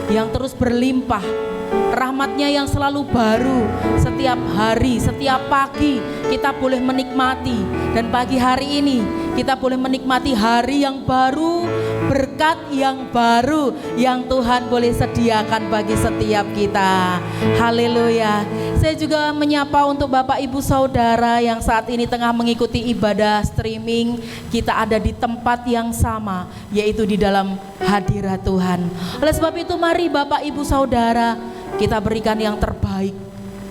yang terus berlimpah, rahmat-Nya yang selalu baru setiap hari, setiap pagi kita boleh menikmati. Dan pagi hari ini kita boleh menikmati hari yang baru, berkat yang baru yang Tuhan boleh sediakan bagi setiap kita. Haleluya. Saya juga menyapa untuk Bapak Ibu Saudara yang saat ini tengah mengikuti ibadah streaming. Kita ada di tempat yang sama, yaitu di dalam hadirat Tuhan. Oleh sebab itu mari Bapak Ibu Saudara, kita berikan yang terbaik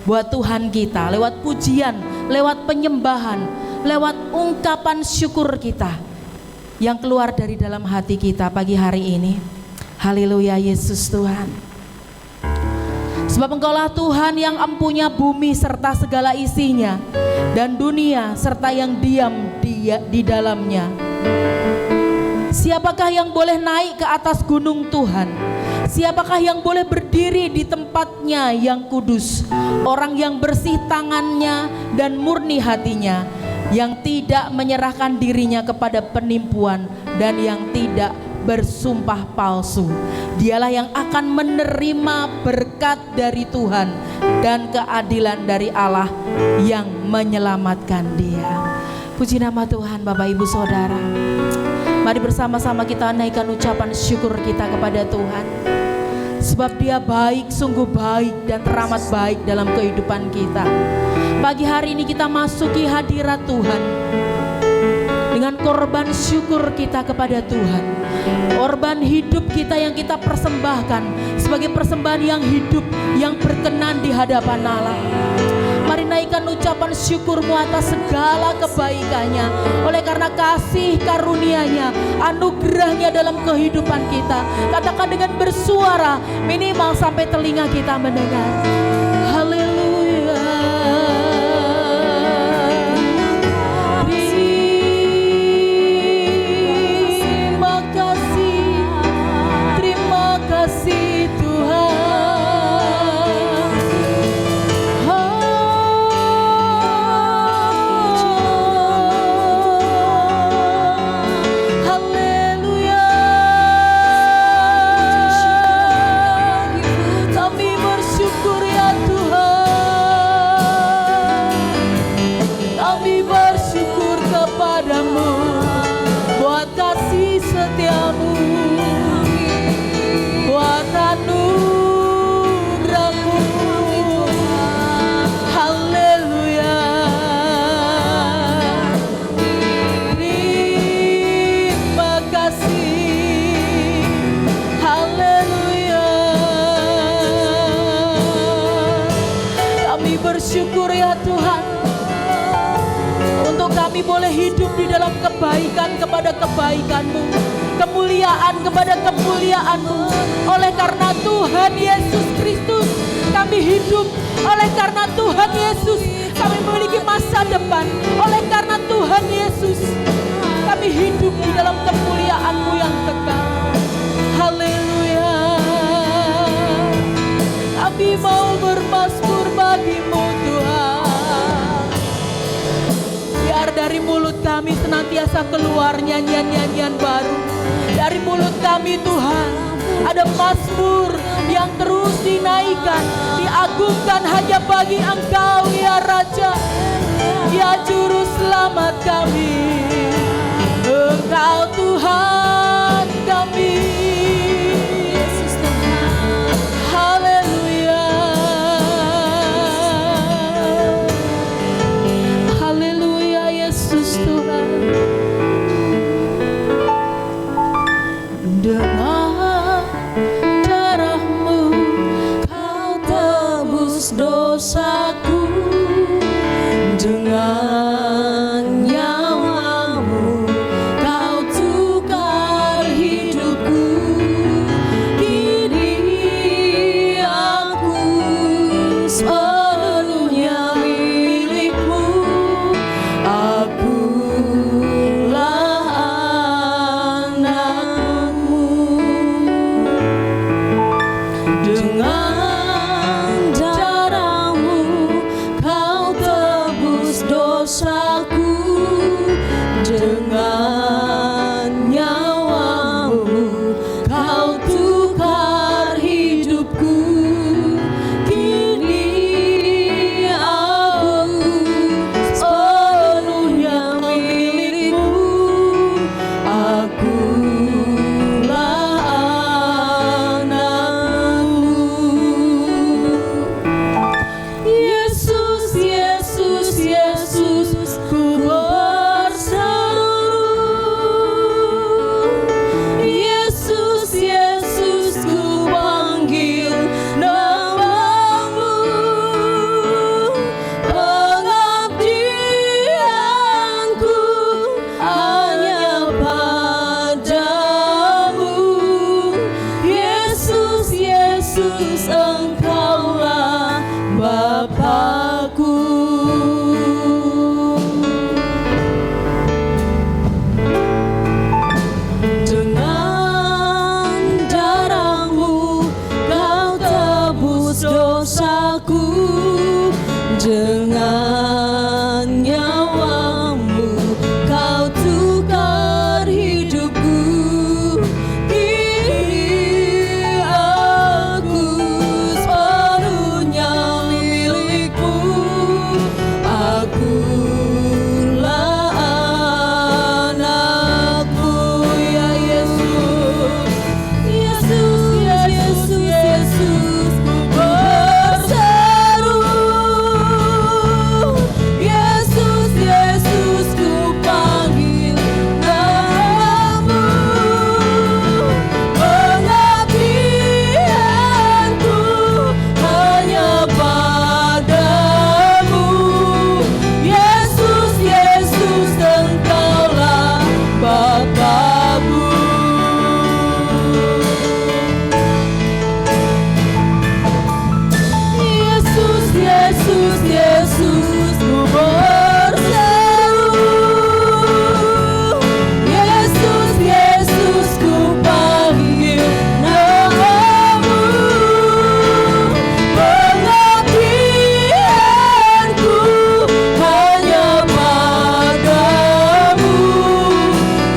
buat Tuhan kita lewat pujian, lewat penyembahan, lewat ungkapan syukur kita yang keluar dari dalam hati kita pagi hari ini. Haleluya, Yesus Tuhan. Sebab Engkaulah Tuhan yang empunya bumi serta segala isinya, dan dunia serta yang diam di dalamnya. Siapakah yang boleh naik ke atas gunung Tuhan? Siapakah yang boleh berdiri di tempatnya yang kudus? Orang yang bersih tangannya dan murni hatinya, yang tidak menyerahkan dirinya kepada penipuan dan yang tidak bersumpah palsu. Dialah yang akan menerima berkat dari Tuhan dan keadilan dari Allah yang menyelamatkan dia. Puji nama Tuhan. Bapak Ibu Saudara, mari bersama-sama kita naikkan ucapan syukur kita kepada Tuhan. Sebab Dia baik, sungguh baik dan teramat baik dalam kehidupan kita. Pagi hari ini kita masuki hadirat Tuhan dengan korban syukur kita kepada Tuhan. Korban hidup kita yang kita persembahkan sebagai persembahan yang hidup, yang berkenan di hadapan Allah. Mari naikkan ucapan syukurmu atas segala kebaikannya. Oleh karena kasih karunia-Nya, anugerahnya dalam kehidupan kita. Katakan dengan bersuara, minimal sampai telinga kita mendengar. Haleluya. Terima kasih Tuhan. Bersyukur ya Tuhan, untuk kami boleh hidup di dalam kebaikan kepada kebaikan-Mu, kemuliaan kepada kemuliaan-Mu. Oleh karena Tuhan Yesus Kristus kami hidup. Oleh karena Tuhan Yesus kami memiliki masa depan. Oleh karena Tuhan Yesus kami hidup di dalam kemuliaan-Mu yang kekal. Haleluya. Kami mau bermazmur bagi-Mu Tuhan. Biar dari mulut kami senantiasa keluar nyanyian-nyanyian baru. Dari mulut kami Tuhan ada mazmur yang terus dinaikkan, diagungkan hanya bagi Engkau ya Raja, ya Juru Selamat kami. Engkau Tuhan kami. Dosaku dengan nyawa-Mu, Kau tukar hidupku. Kini aku sepenuhnya milik-Mu. Akulah anak-Mu. Dengan Engkaulah Bapa-Ku. Dengan darah-Mu Kau tebus dosaku, dengan nyawa-Mu Kau tukar hidupku. Kini aku sepenuhnya milik-Mu. Akulah anak-Mu, ya Yesus. Yesus, Yesus, Yesus, ku berseru. Yesus, Yesus, ku panggil nama-Mu. Pengabdianku hanya padamu. Yesus, Yesus, Engkaulah Bapa-Ku. Yesus, Yesus, Yesus, ku berseru. Yesus, Yesus, ku panggil nama-Mu. Pengabdianku hanya padamu.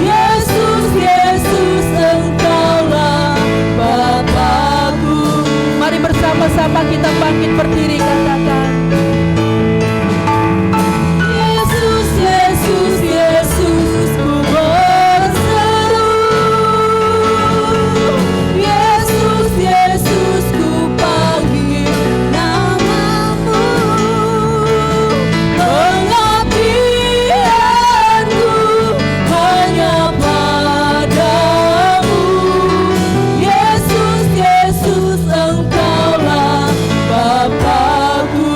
Yesus, Yesus, Engkaulah Bapa-Ku. Mari bersama-sama kita bangkit berdiri, katakan. Yesus, Yesus, Yesus, ku berseru. Yesus, Yesus, ku panggil nama-Mu. Pengabdianku hanya padamu. Yesus, Yesus, Engkaulah Bapa-Ku.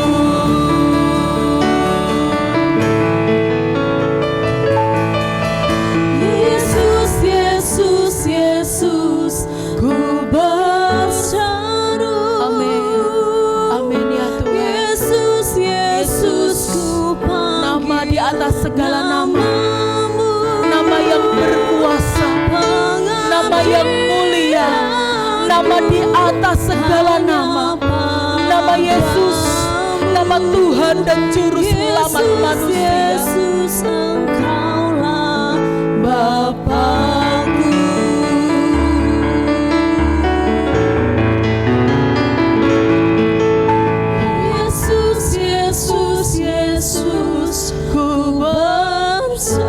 Yesus, Yesus, Yesus, ku berseru. Amin. Amin ya Tuhan. Yesus, Yesus, ku panggil Nama di atas segala nama, nama-Mu. nama yang berkuasa, nama yang mulia, nama di atas segala nama, nama Yesus, nama Tuhan dan Juru Selamat manusia. Yesus, Engkaulah Bapa-Ku. Yesus, Yesus, Yesus, ku berseru.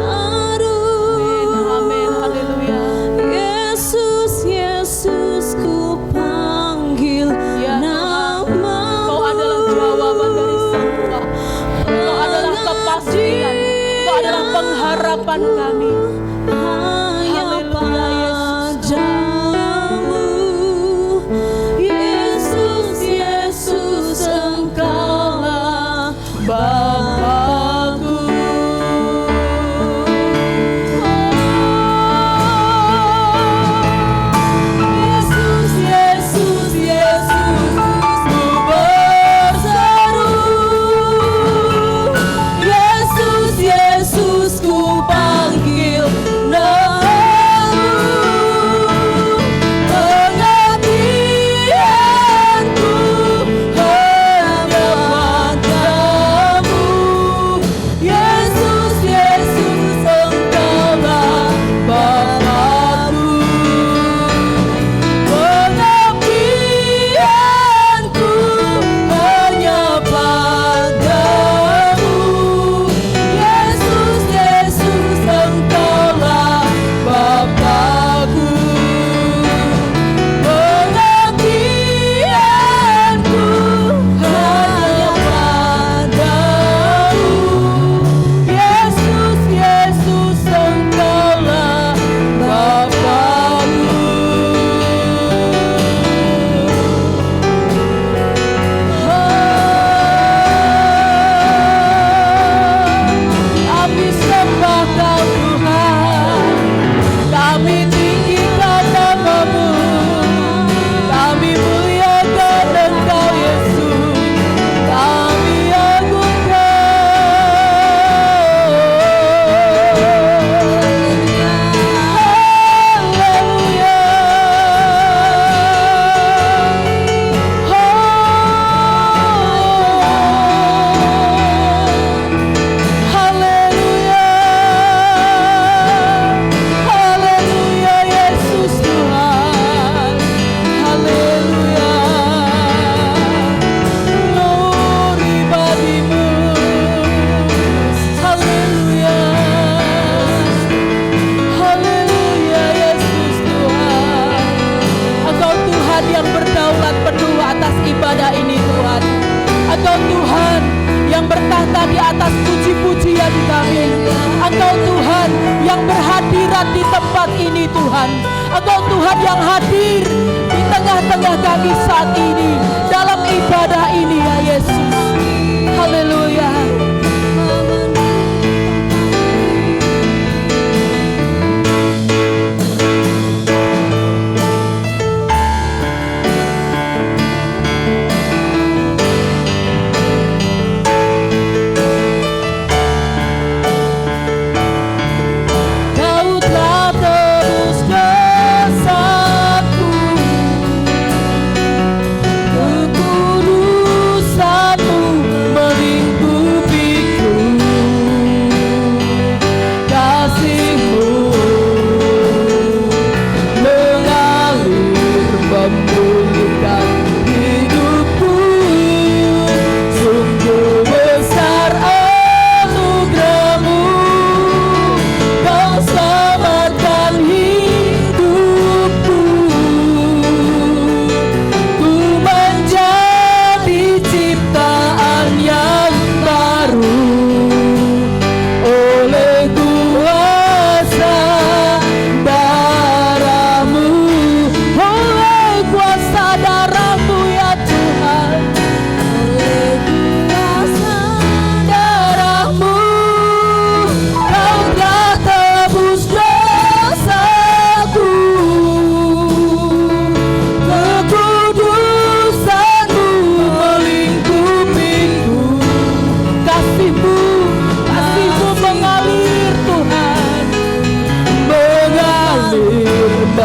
Amin, haleluya. Yesus, Yesus, ku panggil Ya Tuhan, nama-Mu. Kau adalah jawaban dari semua. Kau adalah kepastian. Kau adalah pengharapan kami. Hanya Haleluya, padamu. Yesus, Yesus, Engkaulah Bapa-Ku. Yesus, Yesus, Yesus, ku berseru. Yesus, Yesus, ku panggil Engkau Tuhan yang bertahta di atas puji-pujian kami. Engkau Tuhan yang berhadirat di tempat ini Tuhan. Engkau Tuhan yang hadir di tengah-tengah kami saat ini dalam ibadah ini ya Yesus. Haleluya.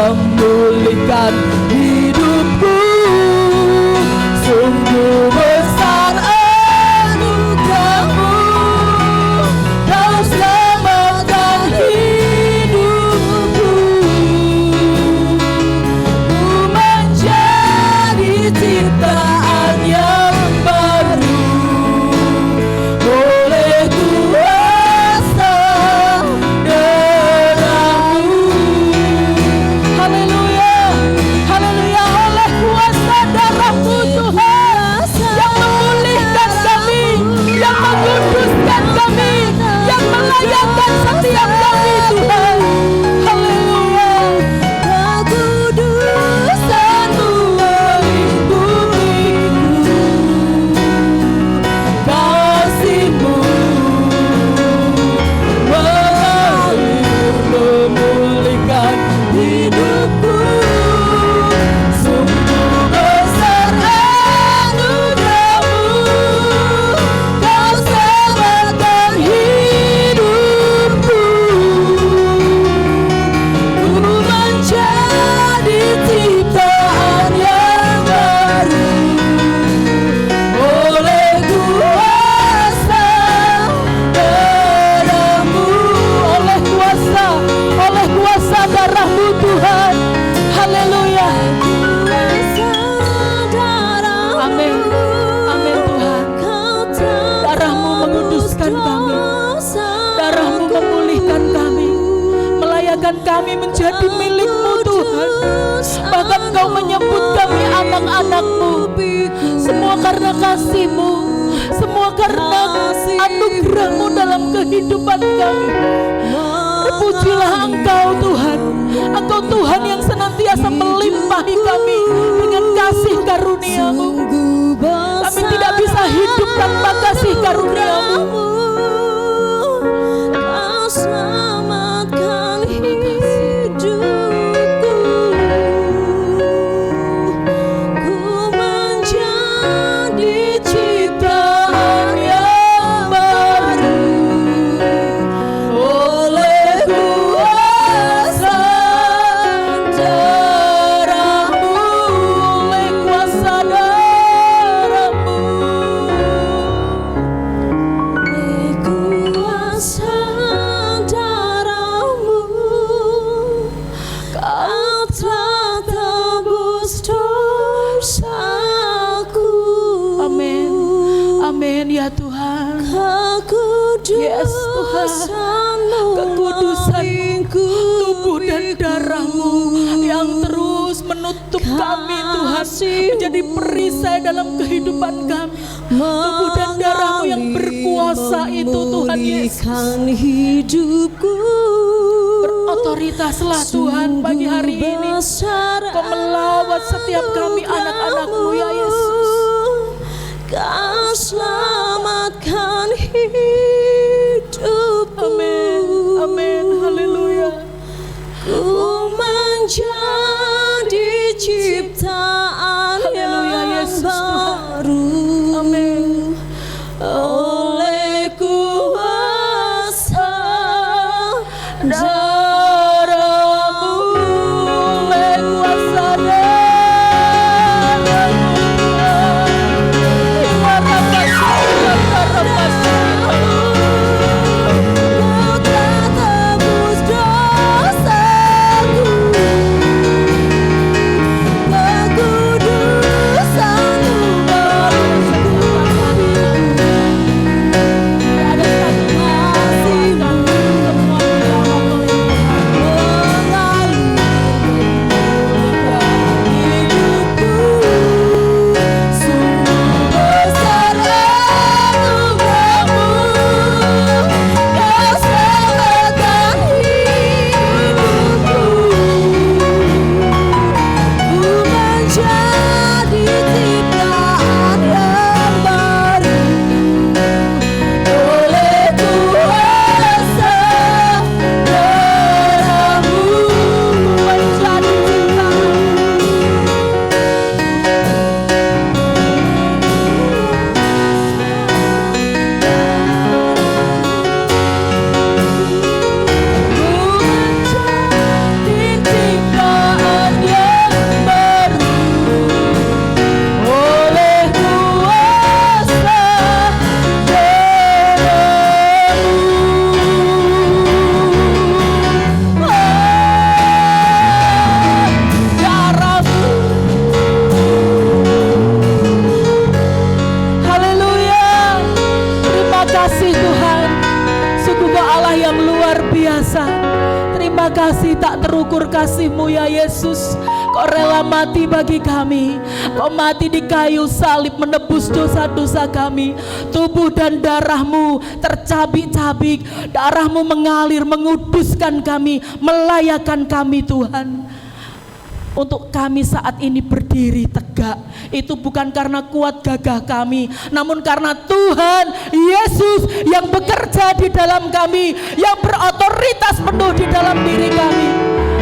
Memulihkan hidupku, sungguh besar anugerahmu. Kau selamatkan hidupku, ku menjadi ciptaan yang baru oleh kuasa darah-Mu. Haleluya, haleluya, oleh kuasa darah-Mu Tuhan yang memulihkan kami, yang menguduskan kami, yang melayakan setiap kami Tuhan. Haleluya, kekudusan-Mu melingkupiku, kasih-Mu mengalir memulihkan hidupku, sungguh besar anugerahmu. Kau selamatkan hidupku, ku menjadi ciptaan yang baru oleh kuasa darah-Mu, oleh kuasa darah-Mu Tuhan. Haleluya. Amin. Amin Tuhan. Darah-Mu menguduskan kami. Darah-Mu memulihkan kami, melayakan kami menjadi milik-Mu Tuhan. Bahkan Kau menyebut kami anak-anak-Mu. Semua karena kasih-Mu, semua karena anugerah-Mu dalam kehidupan kami. Terpujilah Engkau Tuhan. Engkau Tuhan yang senantiasa melimpahi kami dengan kasih karunia-Mu. Kami tidak bisa hidup tanpa kasih karunia-Mu. Kau selamatkan hidupku, ku menjadi ciptaan yang baru oleh kuasa darah-Mu, oleh kuasa darah-Mu, oleh kuasa darah-Mu. Kau telah tebus dosaku. Amin, amin ya Tuhan. Yes Tuhan, kekudusan tubuh dan darah-Mu yang terus menuntun menutup kami Tuhan, menjadi perisai dalam kehidupan kami. Tubuh dan darah-Mu yang berkuasa itu Tuhan Yesus, hidupku berotoritaslah Tuhan pagi hari ini. Kau melawat setiap kami anak-anak-Mu ya Yesus. Kau selamatkan hidupku. Amin, amin, haleluya. Ku menjadi ciptaan Haleluya, yang Yesus Tuhan. baru. Amin. Oleh kuasa Darah-Mu, oleh kuasa darah-Mu, Kau telah tebus dosaku, kekudusan-Mu Terima kasih tak terukur kasih-Mu ya Yesus. Kau rela mati bagi kami. Kau mati di kayu salib menebus dosa-dosa kami. Tubuh dan darah-Mu tercabik-cabik. Darah-Mu mengalir menguduskan kami, melayakkan kami Tuhan. Untuk kami saat ini berdiri tegak, itu bukan karena kuat gagah kami, namun karena Tuhan Yesus yang bekerja di dalam kami, yang berotoritas penuh di dalam diri kami.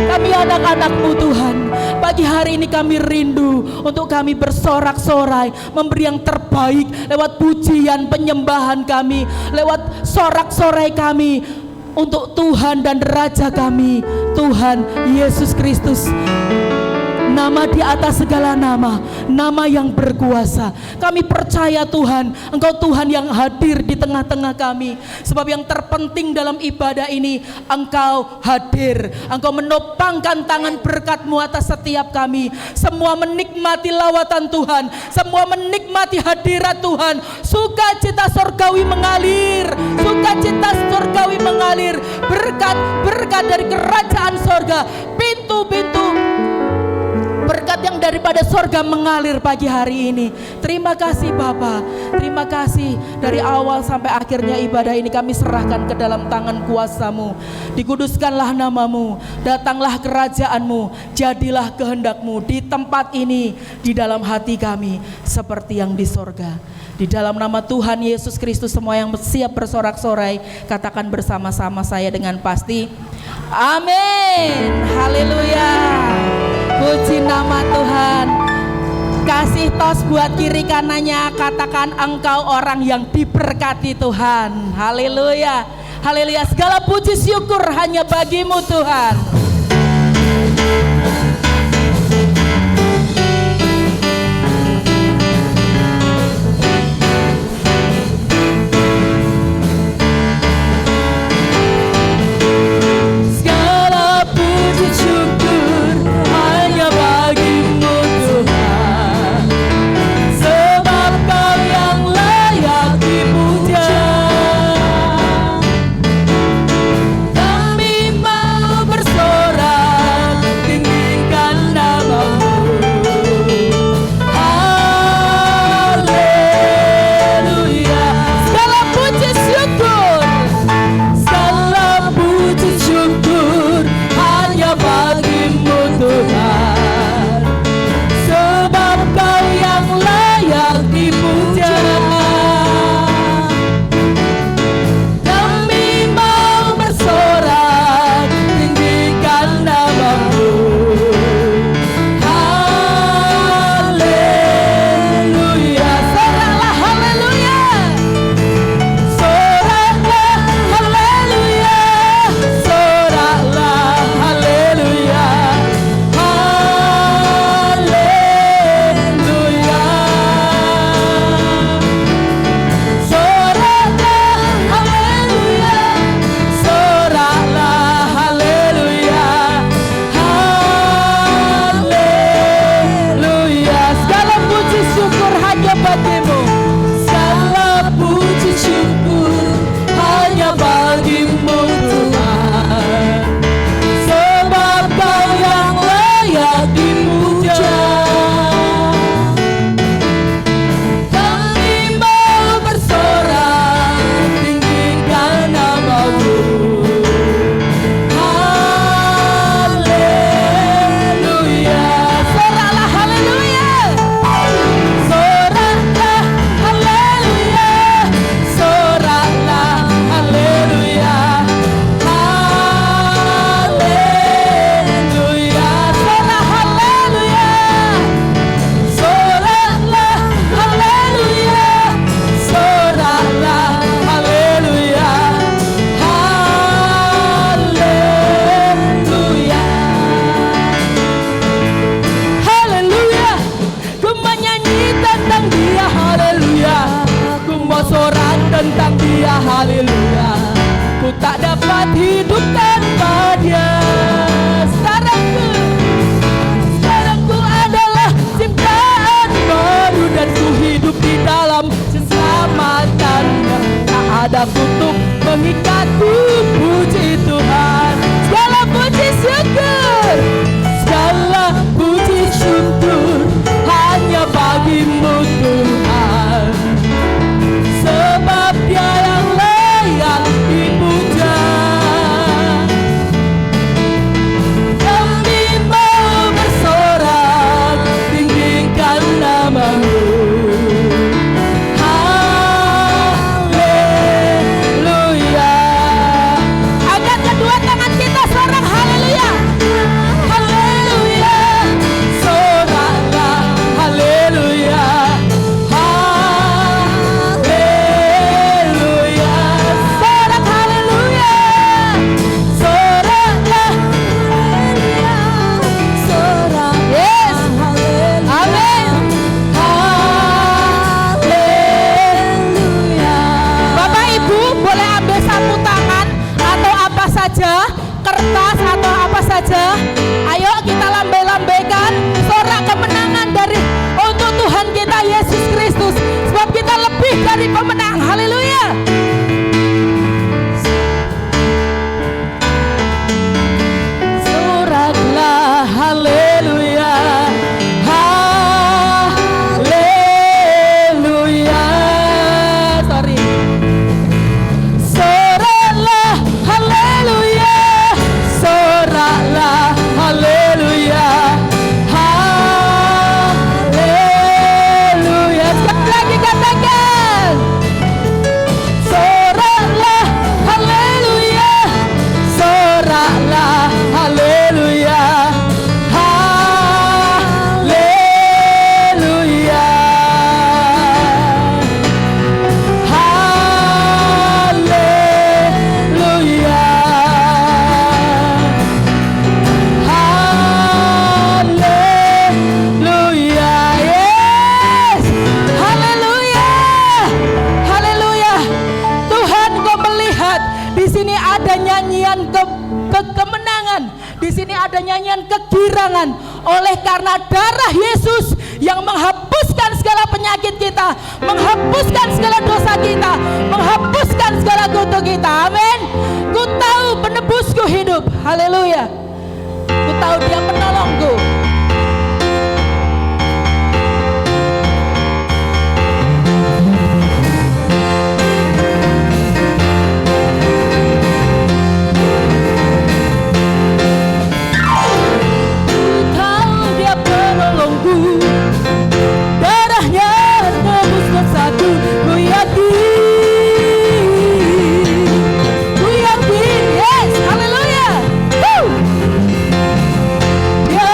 Kami anak-anak-Mu Tuhan. Pagi hari ini kami rindu untuk kami bersorak-sorai, memberi yang terbaik lewat pujian penyembahan kami, lewat sorak-sorai kami untuk Tuhan dan Raja kami, Tuhan Yesus Kristus. Nama di atas segala nama, nama yang berkuasa. Kami percaya Tuhan, Engkau Tuhan yang hadir di tengah-tengah kami. Sebab yang terpenting dalam ibadah ini, Engkau hadir. Engkau menopangkan tangan berkat-Mu atas setiap kami. Semua menikmati lawatan Tuhan, semua menikmati hadirat Tuhan. Sukacita surgawi mengalir, sukacita surgawi mengalir. Berkat-berkat dari kerajaan sorga, pintu-pintu berkat yang daripada sorga mengalir pagi hari ini. Terima kasih Bapa, terima kasih. Dari awal sampai akhirnya ibadah ini kami serahkan ke dalam tangan kuasa-Mu. Dikuduskanlah nama-Mu, datanglah kerajaan-Mu, jadilah kehendak-Mu di tempat ini, di dalam hati kami, seperti yang di sorga. Di dalam nama Tuhan Yesus Kristus, semua yang siap bersorak-sorai katakan bersama-sama saya dengan pasti, amin. Haleluya. Puji nama Tuhan. Kasih tos buat kiri kanannya, katakan engkau orang yang diberkati Tuhan. Haleluya. Haleluya. Segala puji syukur hanya bagi-Mu Tuhan. Segala puji syukur hanya bagi-Mu Tuhan, sebab Kau yang layak dipuja. Kami mau bersorak tinggi tentang Dia, haleluya. Ku tak dapat hidup tanpa Dia. Sekarangku adalah ciptaan baru, dan ku hidup di dalam keselamatan-Nya. Tak ada kutuk mengikatku, puji Tuhan. Segala puji syukur, segala puji syukur hanya bagimu Tuhan, sebab Dia yang layak dipuja. Kami mau bersorak tinggikan nama-Mu. Haleluya. Angkat kedua tangan kita, sorak haleluya. Haleluya. Soraklah haleluya. Haleluya. Sorak haleluya. Soraklah. Yes. Amin. Haleluya. Bapak Ibu boleh ambil sapu tangan atau apa saja, kertas atau apa saja. Ayo kita lambai-lambaikan sorak kemenangan dari untuk Tuhan kita Yesus Kristus, sebab kita lebih dari pemenang. Haleluya. Soraklah haleluya. Haleluya. Sorry. Soraklah haleluya. Soraklah haleluya. Haleluya. Sekali lagi katakan. Soraklah haleluya. Soraklah haleluya. Haleluya. Haleluya. Haleluya. Yes. Haleluya. Haleluya. Tuhan, Kau melihat di sini ada nyanyian kemenangan. Di sini ada nyanyian kegirangan oleh karena darah Yesus yang menghapuskan segala penyakit kita, menghapuskan segala dosa kita, menghapuskan segala kutuk kita. Amin. Ku tahu penebusku hidup. Haleluya. Ku tahu Dia penolongku. Darahnya tebus dosaku, ku yakin, yes, haleluya. Dia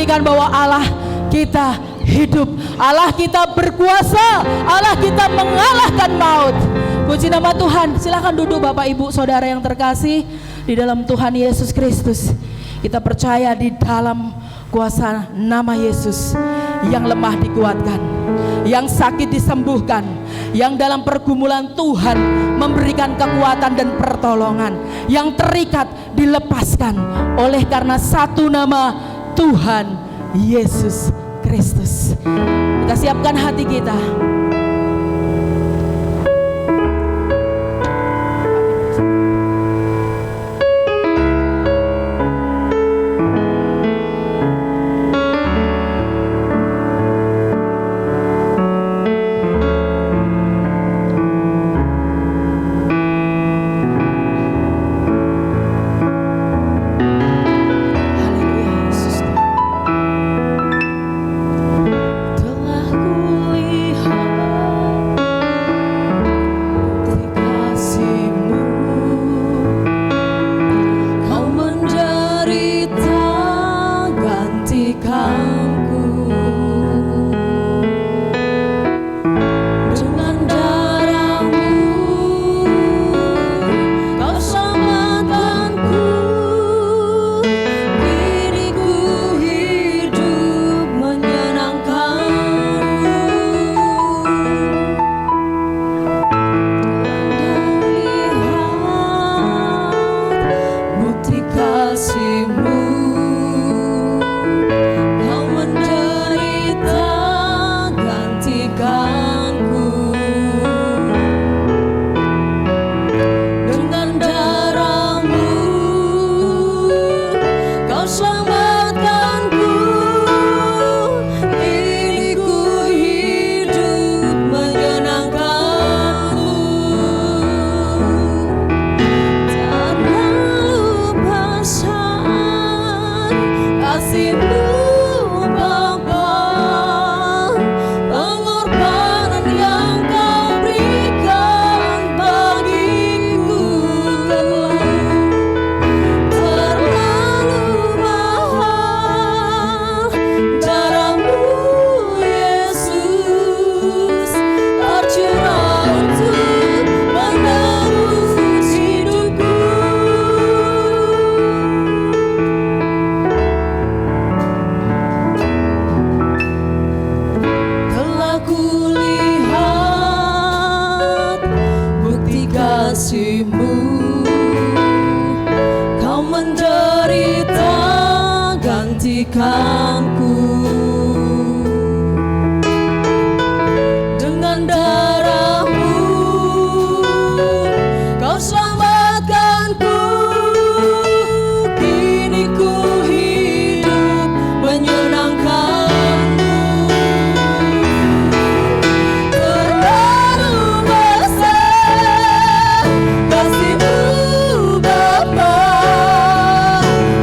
membuktikan bahwa Allah kita hidup, Allah kita berkuasa, Allah kita mengalahkan maut. Puji nama Tuhan. Silakan duduk Bapak Ibu Saudara yang terkasih di dalam Tuhan Yesus Kristus. Kita percaya di dalam kuasa nama Yesus, yang lemah dikuatkan, yang sakit disembuhkan, yang dalam pergumulan Tuhan memberikan kekuatan dan pertolongan, yang terikat dilepaskan oleh karena satu nama, Tuhan Yesus Kristus. Kita siapkan hati kita.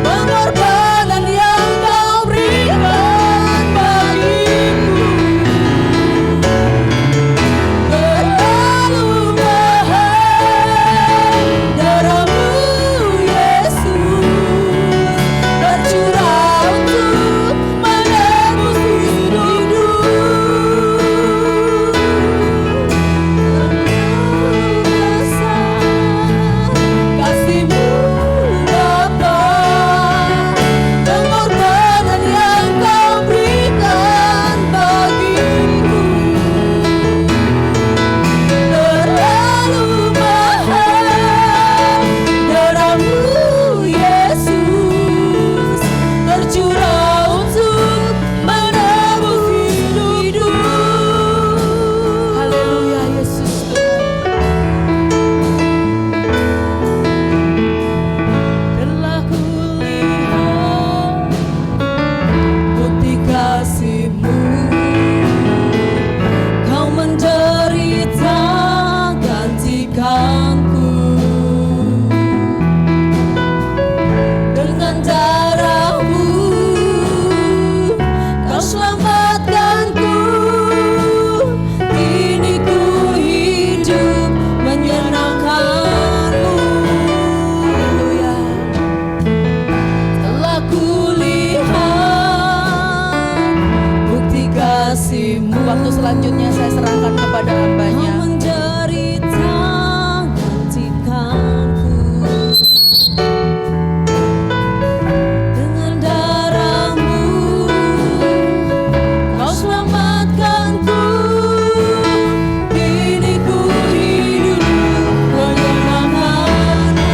Pengorbanan yang kau berikan kasih-Mu. Waktu selanjutnya saya serahkan kepada hambanya. Kau menjadi tangan tikanku, dengan darah-Mu Kau selamatkanku. Kini ku hidup menyenangkan-Mu.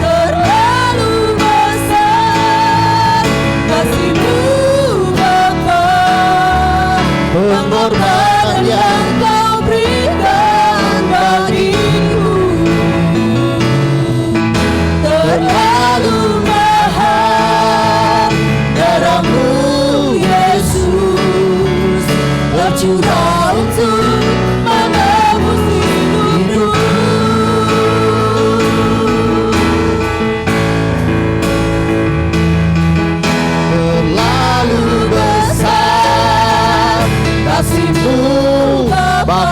Terlalu besar kasih-Mu Bapa, pengorbanan yang Kau berikan bagiku. Terlalu mahal darah-Mu Yesus, tercurah untuk menebus hidupku. Terlalu besar kasih-Mu Bapa,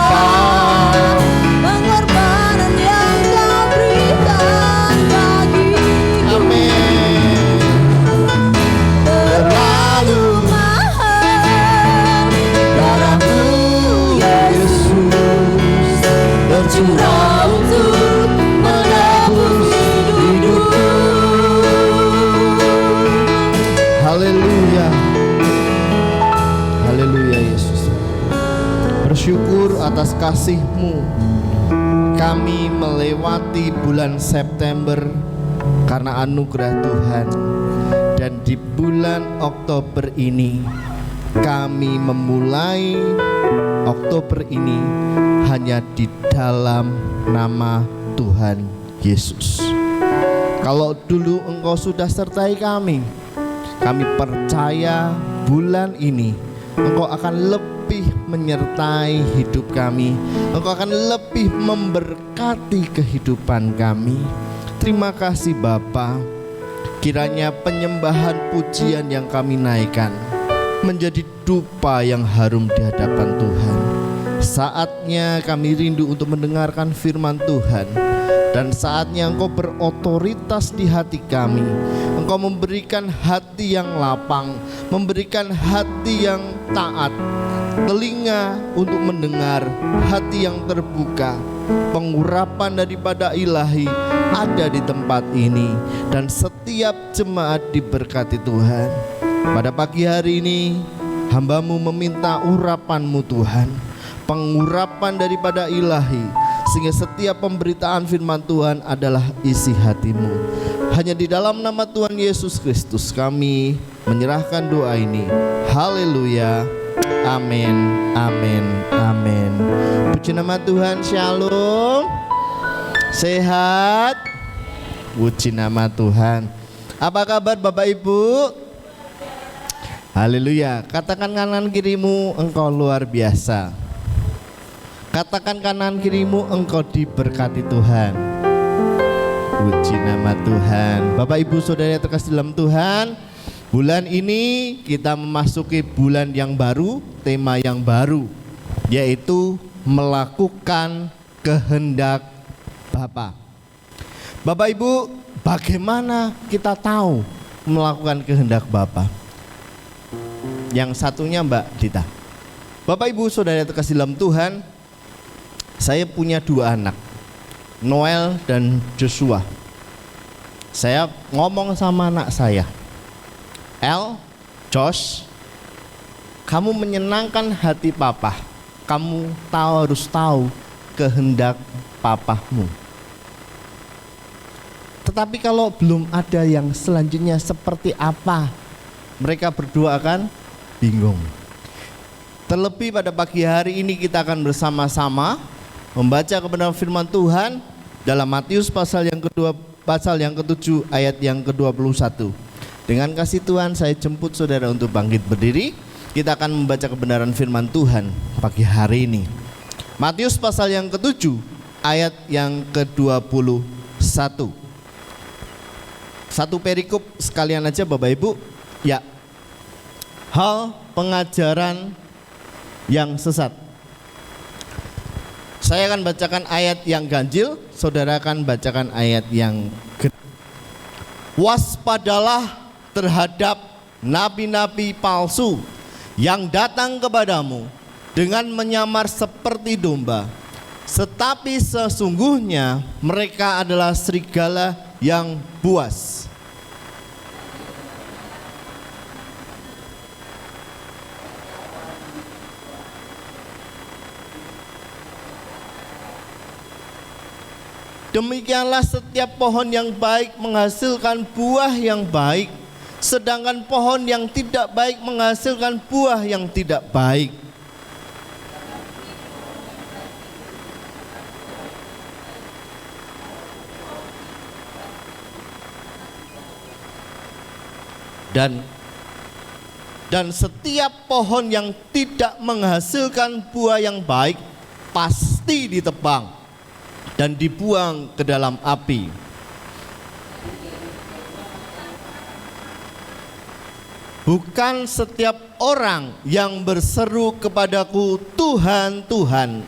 Pengorbanan yang Kau berikan bagiku. amin. Terlalu mahal darah-Mu Yesus, tercurah untuk menebus hidupku. Haleluya. Haleluya Yesus. Bersyukur atas kasih-Mu. Kami melewati bulan September karena anugerah Tuhan. Dan di bulan Oktober ini kami memulai Oktober ini hanya di dalam nama Tuhan Yesus. Kalau dulu Engkau sudah sertai kami percaya bulan ini Engkau akan lebih menyertai hidup kami. Engkau akan lebih memberkati kehidupan kami. Terima kasih Bapa. Kiranya penyembahan pujian yang kami naikkan menjadi dupa yang harum di hadapan Tuhan. Saatnya kami rindu untuk mendengarkan firman Tuhan. Dan saatnya Engkau berotoritas di hati kami. Engkau memberikan hati yang lapang, memberikan hati yang taat, telinga untuk mendengar, hati yang terbuka. Pengurapan daripada ilahi ada di tempat ini, dan setiap jemaat diberkati Tuhan. Pada pagi hari ini hamba-Mu meminta urapan-Mu Tuhan, pengurapan daripada ilahi, sehingga setiap pemberitaan firman Tuhan adalah isi hati-Mu. Hanya di dalam nama Tuhan Yesus Kristus kami menyerahkan doa ini. Haleluya. Amin. Amin. Amin. Puji nama Tuhan. Shalom. Sehat. Puji nama Tuhan. Apa kabar Bapak Ibu? Haleluya. Katakan kanan kirimu, engkau luar biasa. Katakan kanan kirimu, engkau diberkati Tuhan. Puji nama Tuhan. Bapak Ibu Saudara yang terkasih dalam Tuhan, bulan ini kita memasuki bulan yang baru, tema yang baru, yaitu melakukan kehendak Bapa. Bapak Ibu, bagaimana kita tahu melakukan kehendak Bapa? Yang satunya Mbak Dita. Bapak Ibu Saudara yang terkasih dalam Tuhan, saya punya dua anak, Noel dan Joshua. Saya ngomong sama anak saya, Josh, kamu menyenangkan hati Papa. Kamu harus tahu kehendak Papamu. Tetapi kalau belum ada yang selanjutnya seperti apa, mereka berdua akan bingung. Terlebih pada pagi hari ini kita akan bersama-sama membaca kebenaran firman Tuhan dalam Matius pasal yang ke-7 ayat yang ke-21. Dengan kasih Tuhan saya jemput saudara untuk bangkit berdiri. Kita akan membaca kebenaran firman Tuhan pagi hari ini. Matius pasal yang ke-7 ayat yang ke-21. Satu perikop sekalian aja Bapak Ibu. Ya. Hal pengajaran yang sesat. Saya akan bacakan ayat yang ganjil, saudara akan bacakan ayat yang genap. Waspadalah terhadap nabi-nabi palsu yang datang kepadamu dengan menyamar seperti domba, tetapi sesungguhnya mereka adalah serigala yang buas. Demikianlah setiap pohon yang baik menghasilkan buah yang baik, sedangkan pohon yang tidak baik menghasilkan buah yang tidak baik. Dan setiap pohon yang tidak menghasilkan buah yang baik pasti ditebang dan dibuang ke dalam api. Bukan setiap orang yang berseru kepadaku Tuhan, Tuhan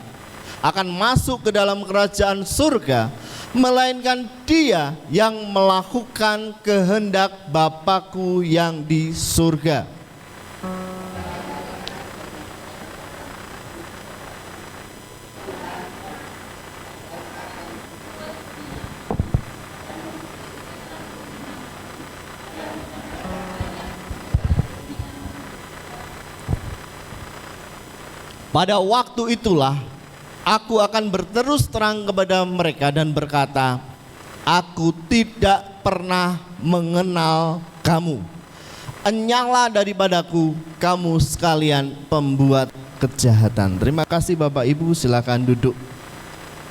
akan masuk ke dalam kerajaan surga, melainkan dia yang melakukan kehendak Bapa-Ku yang di surga. Pada waktu itulah aku akan berterus terang kepada mereka dan berkata, aku tidak pernah mengenal kamu. Enyahlah daripadaku kamu sekalian pembuat kejahatan. Terima kasih Bapak Ibu, silakan duduk.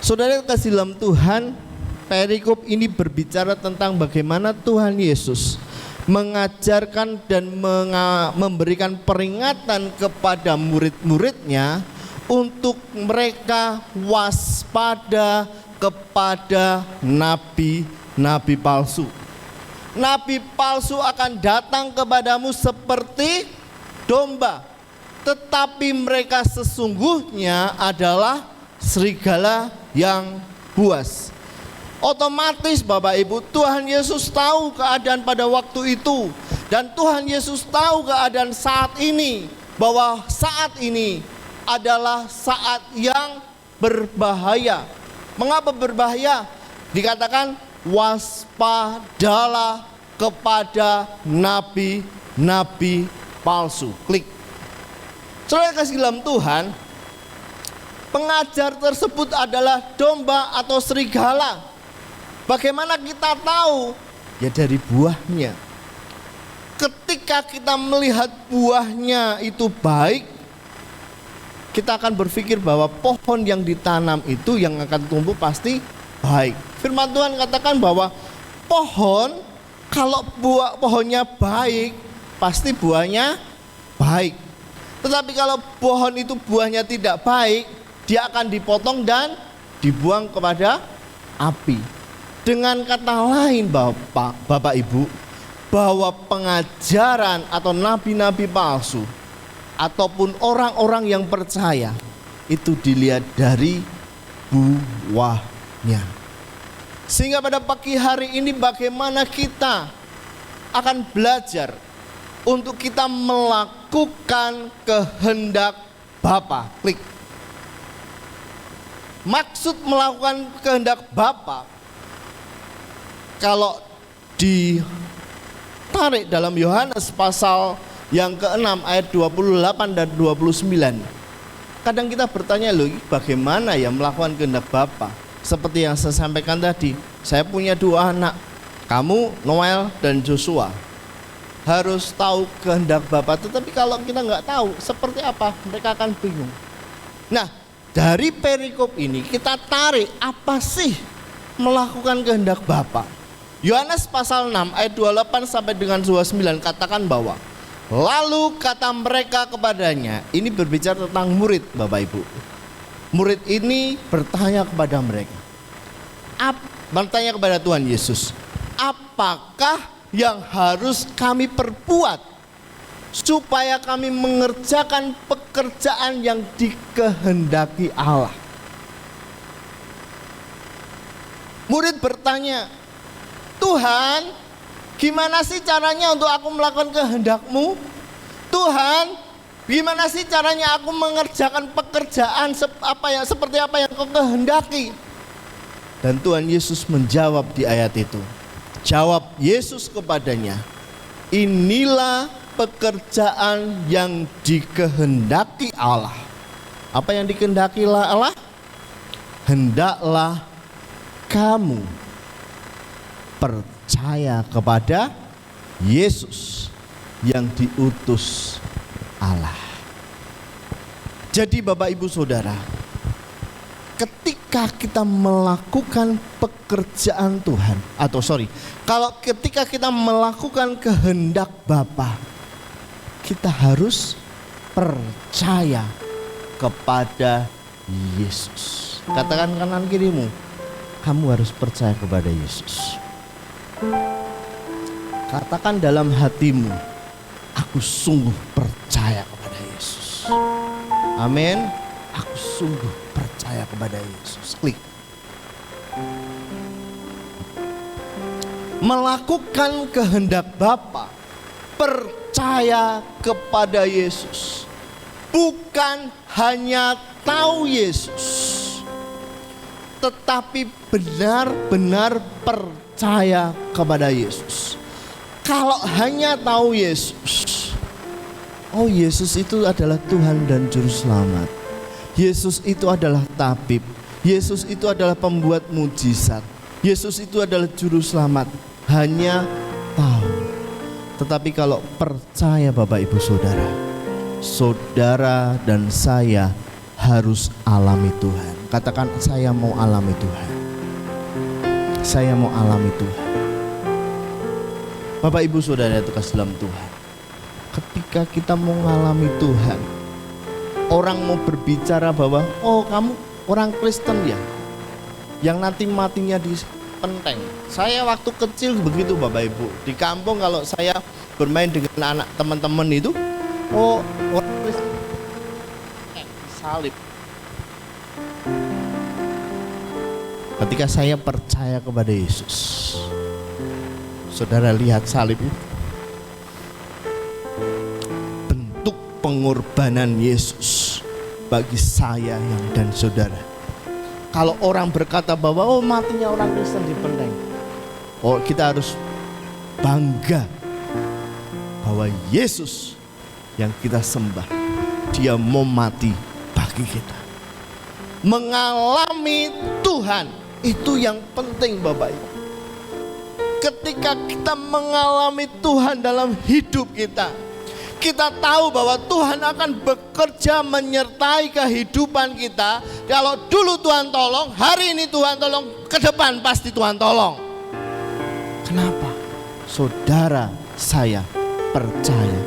Saudara kasih dalam Tuhan, perikop ini berbicara tentang bagaimana Tuhan Yesus mengajarkan dan memberikan peringatan kepada murid-muridnya untuk mereka waspada kepada nabi-nabi palsu. Nabi palsu akan datang kepadamu seperti domba, tetapi mereka sesungguhnya adalah serigala yang buas. Otomatis Bapak Ibu, Tuhan Yesus tahu keadaan pada waktu itu, dan Tuhan Yesus tahu keadaan saat ini, bahwa saat ini adalah saat yang berbahaya. Mengapa berbahaya? Dikatakan waspadalah kepada nabi-nabi palsu. Klik. Saudara kasih dalam Tuhan, pengajar tersebut adalah domba atau serigala. Bagaimana kita tahu? Ya dari buahnya. Ketika kita melihat buahnya itu baik, kita akan berpikir bahwa pohon yang ditanam itu yang akan tumbuh pasti baik. Firman Tuhan katakan bahwa pohon, kalau pohonnya baik, pasti buahnya baik. Tetapi kalau pohon itu buahnya tidak baik, dia akan dipotong dan dibuang kepada api. Dengan kata lain Bapak Ibu, bahwa pengajaran atau nabi-nabi palsu ataupun orang-orang yang percaya itu dilihat dari buahnya. Sehingga pada pagi hari ini bagaimana kita akan belajar untuk kita melakukan kehendak Bapa. Klik. Maksud melakukan kehendak Bapa, kalau ditarik dalam Yohanes pasal yang ke-6 ayat 28 dan 29, kadang kita bertanya, loh bagaimana ya melakukan kehendak Bapa? Seperti yang saya sampaikan tadi, saya punya 2 anak, kamu Noel dan Joshua, harus tahu kehendak Bapa. Tetapi kalau kita nggak tahu seperti apa, mereka akan bingung. Nah, dari perikop ini kita tarik apa sih melakukan kehendak Bapa. Yohanes pasal 6 ayat 28 sampai dengan 29 katakan bahwa lalu kata mereka kepadanya, ini berbicara tentang murid Bapak Ibu. Murid ini bertanya kepada mereka, bertanya kepada Tuhan Yesus, apakah yang harus kami perbuat supaya kami mengerjakan pekerjaan yang dikehendaki Allah? Murid bertanya, Tuhan, gimana sih caranya untuk aku melakukan kehendak-Mu? Tuhan, Gimana sih caranya aku mengerjakan pekerjaan seperti apa yang kau kehendaki? Dan Tuhan Yesus menjawab di ayat itu. Jawab Yesus kepadanya, inilah pekerjaan yang dikehendaki Allah. Apa yang dikehendaki Allah? Hendaklah kamu percaya kepada Yesus yang diutus Allah. Jadi Bapak Ibu Saudara, ketika kita melakukan pekerjaan Tuhan, ketika kita melakukan kehendak Bapa, kita harus percaya kepada Yesus. Katakan kanan kirimu, kamu harus percaya kepada Yesus. Katakan dalam hatimu, aku sungguh percaya kepada Yesus. Amin. Aku sungguh percaya kepada Yesus. Klik. Melakukan kehendak Bapa, percaya kepada Yesus. Bukan hanya tahu Yesus, tetapi benar-benar percaya kepada Yesus. Kalau hanya tahu Yesus, oh Yesus itu adalah Tuhan dan Juru Selamat. Yesus itu adalah tabib. Yesus itu adalah pembuat mujizat. Yesus itu adalah Juru Selamat. Hanya tahu. Tetapi kalau percaya Bapak Ibu Saudara, saudara dan saya harus alami Tuhan. Katakan, saya mau alami Tuhan. Saya mau alami Tuhan. Bapak Ibu Saudara yang terkasih dalam Tuhan, ketika kita mau mengalami Tuhan, orang mau berbicara bahwa oh kamu orang Kristen ya, yang nanti matinya di penteng. Saya waktu kecil begitu Bapak Ibu. Di kampung kalau saya bermain dengan anak teman-teman itu, oh orang Kristen salib. Ketika saya percaya kepada Yesus, saudara lihat salib itu, bentuk pengorbanan Yesus bagi saya dan saudara. Kalau orang berkata bahwa oh matinya orang Kristen di penteng, oh kita harus bangga bahwa Yesus yang kita sembah, dia mau mati bagi kita. Mengalami Tuhan itu yang penting Bapak Ibu. Ketika kita mengalami Tuhan dalam hidup kita, kita tahu bahwa Tuhan akan bekerja menyertai kehidupan kita. Kalau dulu Tuhan tolong, hari ini Tuhan tolong, ke depan pasti Tuhan tolong. Kenapa? Saudara saya percaya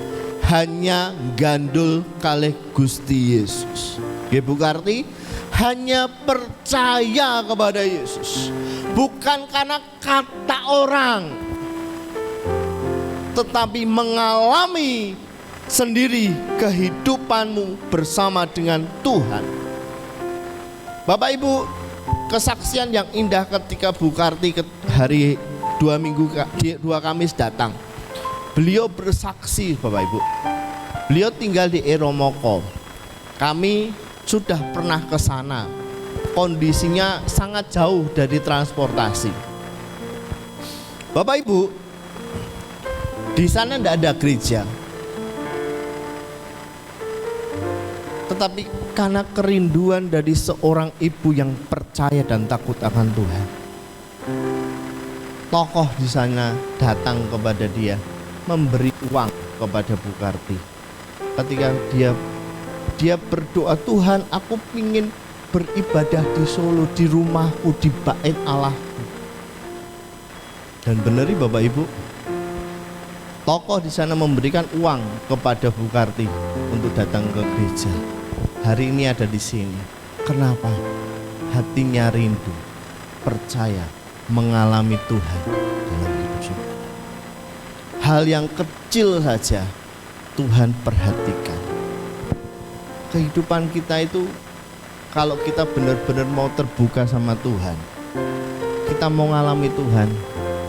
hanya gandul kalih Gusti Yesus. Bu Karti, hanya percaya kepada Yesus, bukan karena kata orang, tetapi mengalami sendiri kehidupanmu bersama dengan Tuhan. Bapak Ibu, kesaksian yang indah ketika Bu Karti hari 2 Kamis datang. Beliau bersaksi Bapak Ibu. Beliau tinggal di Eromoko. Kami sudah pernah ke sana. Kondisinya sangat jauh dari transportasi. Bapak Ibu, di sana tidak ada gereja. Tetapi karena kerinduan dari seorang ibu yang percaya dan takut akan Tuhan, tokoh di sana datang kepada dia, memberi uang kepada Bu Karti. Ketika dia berdoa, Tuhan aku ingin beribadah di Solo, di rumahku, di bait Allahku. Dan benar Bapak Ibu, tokoh di sana memberikan uang kepada Bu Karti untuk datang ke gereja. Hari ini ada di sini. Kenapa? Hatinya rindu, percaya, mengalami Tuhan dalam hidup saudara. Hal yang kecil saja Tuhan perhatikan. Kehidupan kita itu, kalau kita benar-benar mau terbuka sama Tuhan, kita mau mengalami Tuhan,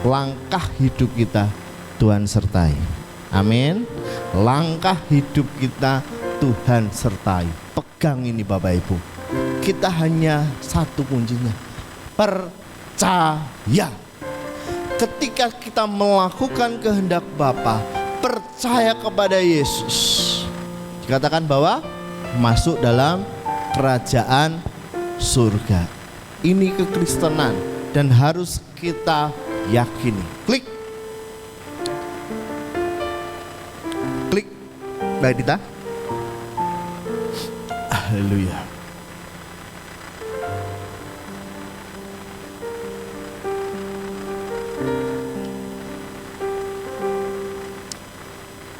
langkah hidup kita Tuhan sertai. Amin. Langkah hidup kita Tuhan sertai. Pegang ini Bapak Ibu. Kita hanya satu kuncinya, percaya. Ketika kita melakukan kehendak Bapa, percaya kepada Yesus, dikatakan bahwa masuk dalam kerajaan surga. Ini kekristenan dan harus kita yakini. Klik Mbak Dita. Haleluya.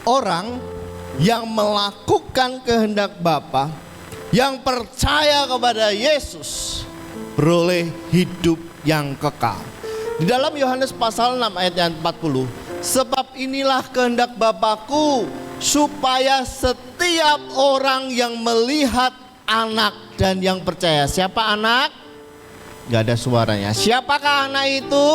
Orang yang melakukan kehendak Bapa, yang percaya kepada Yesus, beroleh hidup yang kekal. Di dalam Yohanes pasal 6 ayat yang 40, sebab inilah kehendak Bapa-Ku, supaya setiap orang yang melihat anak dan yang percaya. Siapa anak? Gak ada suaranya. Siapakah anak itu?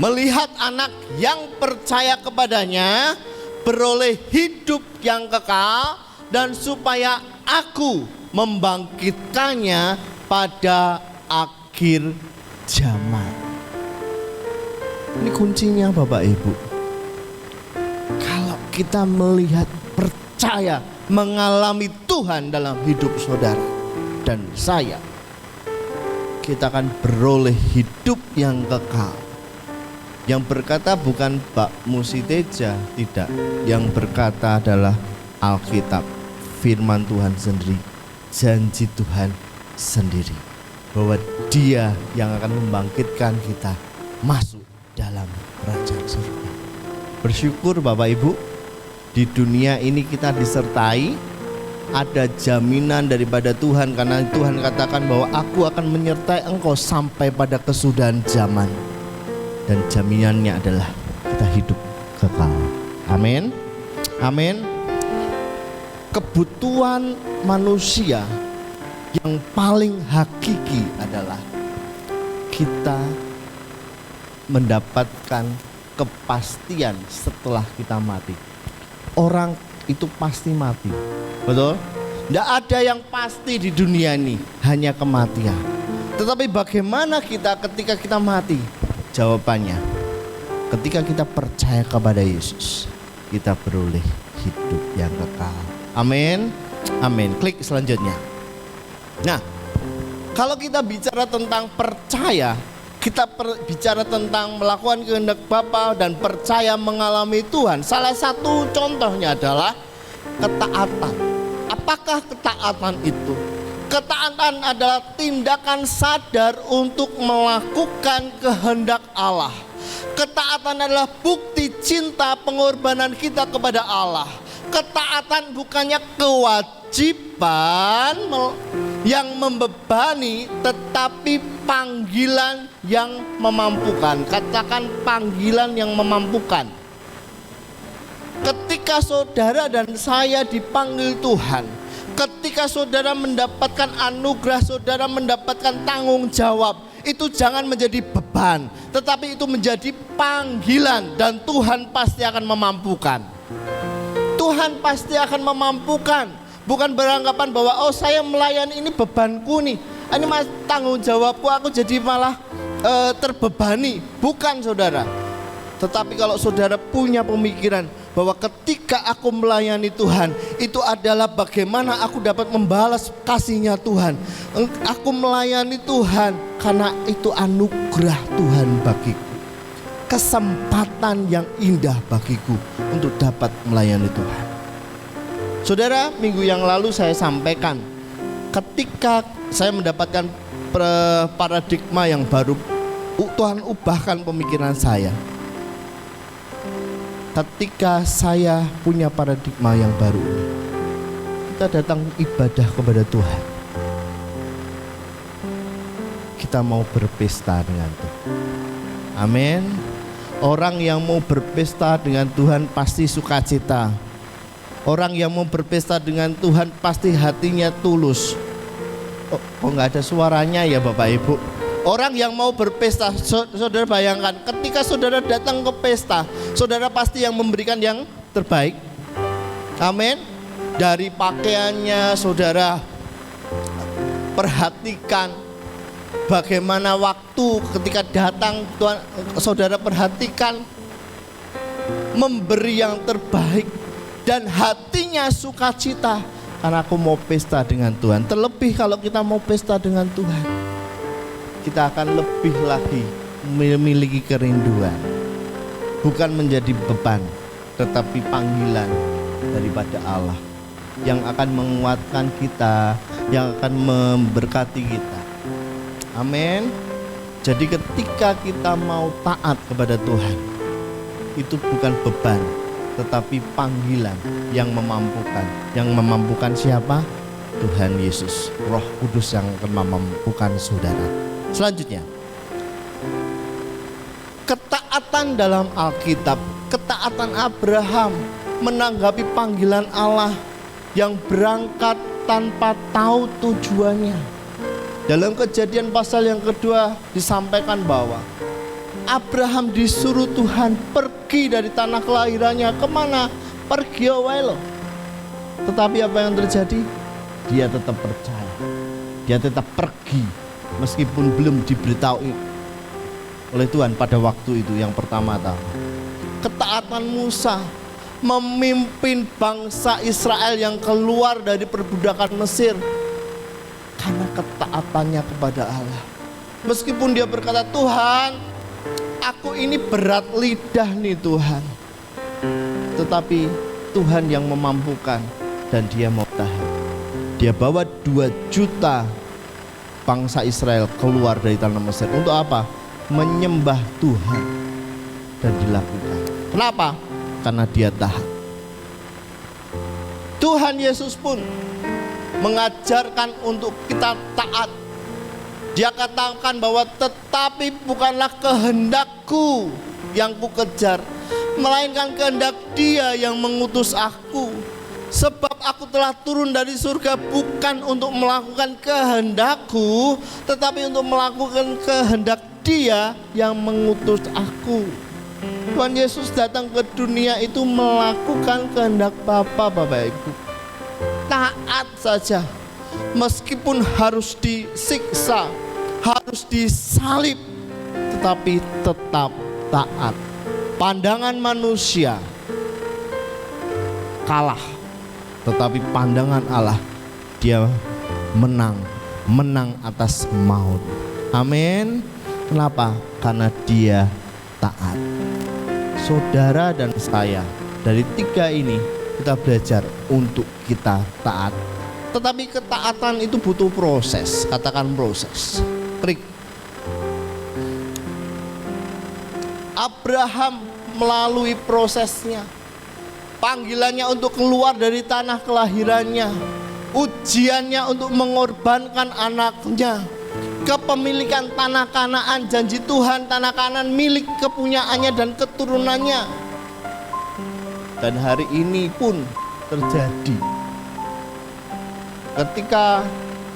Melihat anak yang percaya kepadanya beroleh hidup yang kekal, dan supaya Aku membangkitkannya pada akhir zaman. Ini kuncinya Bapak Ibu. Kalau kita melihat, percaya, mengalami Tuhan dalam hidup saudara dan saya, kita akan beroleh hidup yang kekal. Yang berkata bukan Pak Musiteja, tidak. Yang berkata adalah Alkitab, firman Tuhan sendiri, janji Tuhan sendiri, bahwa Dia yang akan membangkitkan kita masuk dalam kerajaan surga. Bersyukur Bapak Ibu, di dunia ini kita disertai, ada jaminan daripada Tuhan, karena Tuhan katakan bahwa Aku akan menyertai engkau sampai pada kesudahan zaman. Dan jaminannya adalah kita hidup kekal. Amin. Amin. Kebutuhan manusia yang paling hakiki adalah kita mendapatkan kepastian setelah kita mati. Orang itu pasti mati, betul? Tidak ada yang pasti di dunia ini, hanya kematian. Tetapi bagaimana kita ketika kita mati? Jawabannya, ketika kita percaya kepada Yesus, kita beroleh hidup yang kekal. Amin. Amin. Klik selanjutnya. Nah, kalau kita bicara tentang percaya, kita bicara tentang melakukan kehendak Bapa dan percaya mengalami Tuhan. Salah satu contohnya adalah ketaatan. Apakah ketaatan itu? Ketaatan adalah tindakan sadar untuk melakukan kehendak Allah. Ketaatan adalah bukti cinta pengorbanan kita kepada Allah. Ketaatan bukannya kewajiban yang membebani, tetapi panggilan yang memampukan. Katakan panggilan yang memampukan. Ketika saudara dan saya dipanggil Tuhan, ketika saudara mendapatkan anugerah, saudara mendapatkan tanggung jawab, itu jangan menjadi beban, tetapi itu menjadi panggilan, dan Tuhan pasti akan memampukan. Tuhan pasti akan memampukan. Bukan beranggapan bahwa oh saya melayani ini bebanku nih, ini mas tanggung jawabku, aku jadi malah terbebani. Bukan saudara. Tetapi kalau saudara punya pemikiran bahwa ketika aku melayani Tuhan, itu adalah bagaimana aku dapat membalas kasih-Nya Tuhan. Aku melayani Tuhan karena itu anugerah Tuhan bagiku, kesempatan yang indah bagiku untuk dapat melayani Tuhan. Saudara, minggu yang lalu saya sampaikan, ketika saya mendapatkan paradigma yang baru, Tuhan ubahkan pemikiran saya. Ketika saya punya paradigma yang baru ini, kita datang ibadah kepada Tuhan, kita mau berpesta dengan Tuhan. Amin. Orang yang mau berpesta dengan Tuhan pasti sukacita. Orang yang mau berpesta dengan Tuhan pasti hatinya tulus. Oh nggak ada suaranya ya Bapak Ibu. Orang yang mau berpesta, saudara bayangkan, ketika saudara datang ke pesta, saudara pasti yang memberikan yang terbaik. Amin. Dari pakaiannya saudara perhatikan bagaimana waktu ketika datang Tuhan, saudara perhatikan memberi yang terbaik dan hatinya sukacita karena aku mau pesta dengan Tuhan. Terlebih kalau kita mau pesta dengan Tuhan, kita akan lebih lagi memiliki kerinduan, bukan menjadi beban tetapi panggilan daripada Allah yang akan menguatkan kita, yang akan memberkati kita. Amin. Jadi ketika kita mau taat kepada Tuhan, itu bukan beban tetapi panggilan yang memampukan. Yang memampukan siapa? Tuhan Yesus, Roh Kudus yang akan memampukan saudara. Selanjutnya, ketaatan dalam Alkitab, ketaatan Abraham menanggapi panggilan Allah yang berangkat tanpa tahu tujuannya. Dalam Kejadian pasal yang kedua disampaikan bahwa Abraham disuruh Tuhan pergi dari tanah kelahirannya. Kemana? Pergi wae loh. Tetapi apa yang terjadi? Dia tetap percaya. Dia tetap pergi meskipun belum diberitahu oleh Tuhan pada waktu itu yang pertama-tama. Ketaatan Musa memimpin bangsa Israel yang keluar dari perbudakan Mesir karena ketaatannya kepada Allah. Meskipun dia berkata, Tuhan, aku ini berat lidah nih Tuhan, tetapi Tuhan yang memampukan dan dia mau tahan. Dia bawa 2 juta bangsa Israel keluar dari tanah Mesir. Untuk apa? Menyembah Tuhan. Dan dilakukan. Kenapa? Karena dia tahan. Tuhan Yesus pun mengajarkan untuk kita taat. Dia katakan bahwa tetapi bukanlah kehendakku yang kukejar, melainkan kehendak Dia yang mengutus aku. Sebab aku telah turun dari surga bukan untuk melakukan kehendakku, tetapi untuk melakukan kehendak Dia yang mengutus aku. Tuhan Yesus datang ke dunia itu melakukan kehendak Bapa, Bapak Ibu. Taat saja, meskipun harus disiksa, harus disalib, tetapi tetap taat. Pandangan manusia kalah, tetapi pandangan Allah, Dia menang atas maut. Amin. Kenapa? Karena Dia taat. Saudara dan saya, dari 3 ini kita belajar untuk kita taat. Tetapi ketaatan itu butuh proses. Katakan proses. Klik. Abraham melalui prosesnya. Panggilannya untuk keluar dari tanah kelahirannya. Ujiannya untuk mengorbankan anaknya. Kepemilikan tanah Kanaan, janji Tuhan tanah Kanaan milik kepunyaannya dan keturunannya. Dan hari ini pun terjadi. Ketika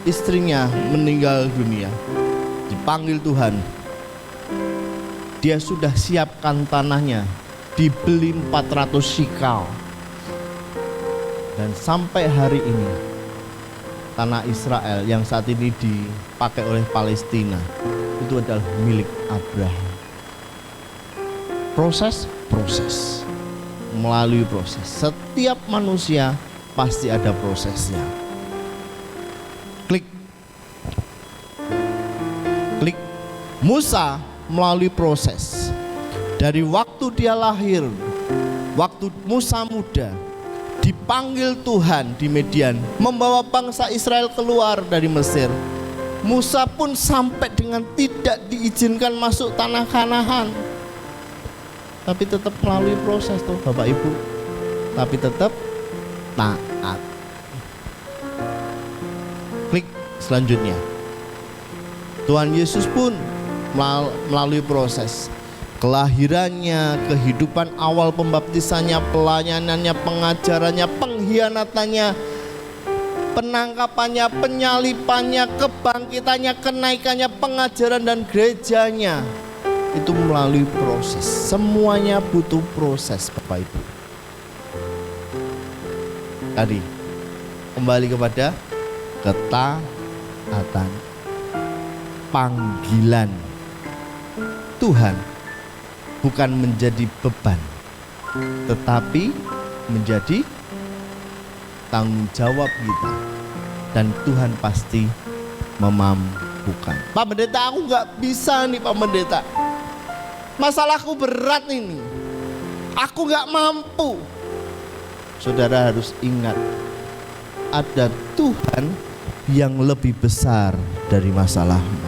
istrinya meninggal dunia, dipanggil Tuhan, dia sudah siapkan tanahnya, dibeli 400 shikal. Dan sampai hari ini tanah Israel yang saat ini dipakai oleh Palestina itu adalah milik Abraham. Proses melalui proses. Setiap manusia pasti ada prosesnya. Klik. Musa melalui proses. Dari waktu dia lahir, waktu Musa muda, dipanggil Tuhan di Midian, membawa bangsa Israel keluar dari Mesir. Musa pun sampai dengan tidak diizinkan masuk tanah Kanaan, tapi tetap melalui proses tuh Bapak Ibu. Tapi tetap taat. Klik selanjutnya. Tuhan Yesus pun melalui proses. Kelahirannya, kehidupan awal pembaptisannya, pelayanannya, pengajarannya, pengkhianatannya, penangkapannya, penyalipannya, kebangkitannya, kenaikannya, pengajaran dan gerejanya. Itu melalui proses. Semuanya butuh proses Bapak Ibu. Tadi kembali kepada ketaatan, panggilan Tuhan bukan menjadi beban, tetapi menjadi tanggung jawab kita, dan Tuhan pasti memampukan. Pak Pendeta, aku nggak bisa nih Pak Pendeta, masalahku berat ini, aku nggak mampu. Saudara harus ingat, ada Tuhan yang lebih besar dari masalahmu.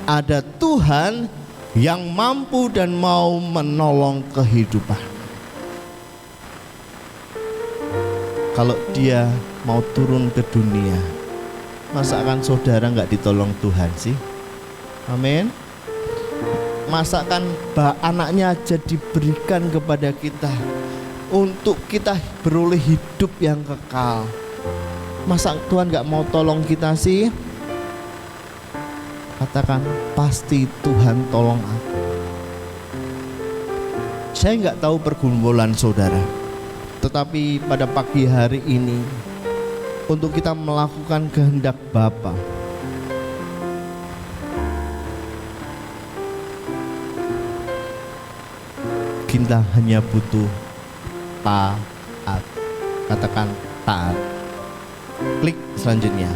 Ada Tuhan yang mampu dan mau menolong kehidupan. Kalau Dia mau turun ke dunia, masa kan saudara nggak ditolong Tuhan sih? Amin. Masa kan anaknya aja diberikan kepada kita untuk kita beroleh hidup yang kekal. Masa Tuhan gak mau tolong kita sih? Katakan, pasti Tuhan tolong aku. Saya gak tahu pergumulan saudara, tetapi pada pagi hari ini, untuk kita melakukan kehendak Bapa, kita hanya butuh taat. Katakan taat. Klik selanjutnya.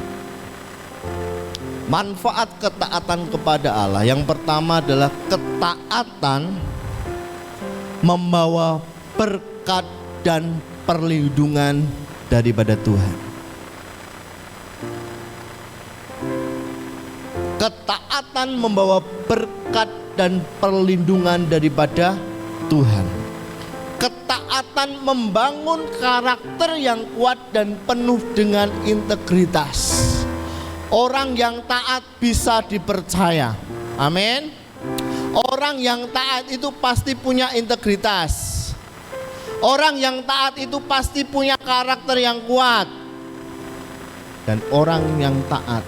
Manfaat ketaatan kepada Allah. Yang pertama adalah ketaatan membawa berkat dan perlindungan daripada Tuhan. Ketaatan membawa berkat dan perlindungan daripada Tuhan. Ketaatan membangun karakter yang kuat dan penuh dengan integritas. Orang yang taat bisa dipercaya. Amin. Orang yang taat itu pasti punya integritas. Orang yang taat itu pasti punya karakter yang kuat. Dan orang yang taat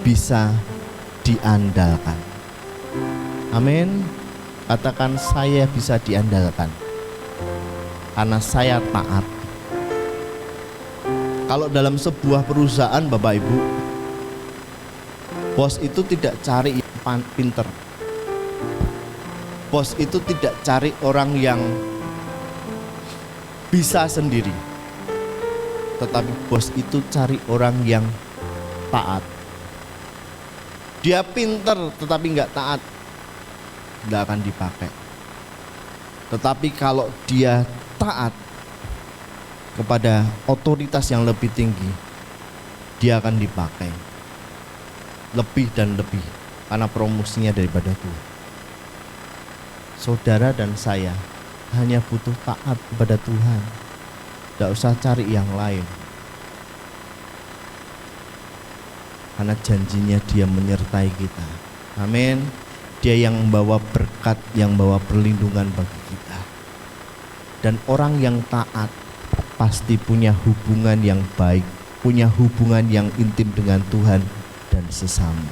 bisa diandalkan. Amin. Katakan, saya bisa diandalkan karena saya taat. Kalau dalam sebuah perusahaan Bapak Ibu, bos itu tidak cari yang pinter. Bos itu tidak cari orang yang bisa sendiri, tetapi bos itu cari orang yang taat. Dia pinter tetapi nggak taat, nggak akan dipakai. Tetapi kalau dia taat kepada otoritas yang lebih tinggi, dia akan dipakai lebih dan lebih karena promosinya daripada Tuhan. Saudara dan saya hanya butuh taat kepada Tuhan, tidak usah cari yang lain, karena janjinya Dia menyertai kita. Amin. Dia yang membawa berkat, yang membawa perlindungan bagi kita. Dan orang yang taat pasti punya hubungan yang baik, punya hubungan yang intim dengan Tuhan dan sesama.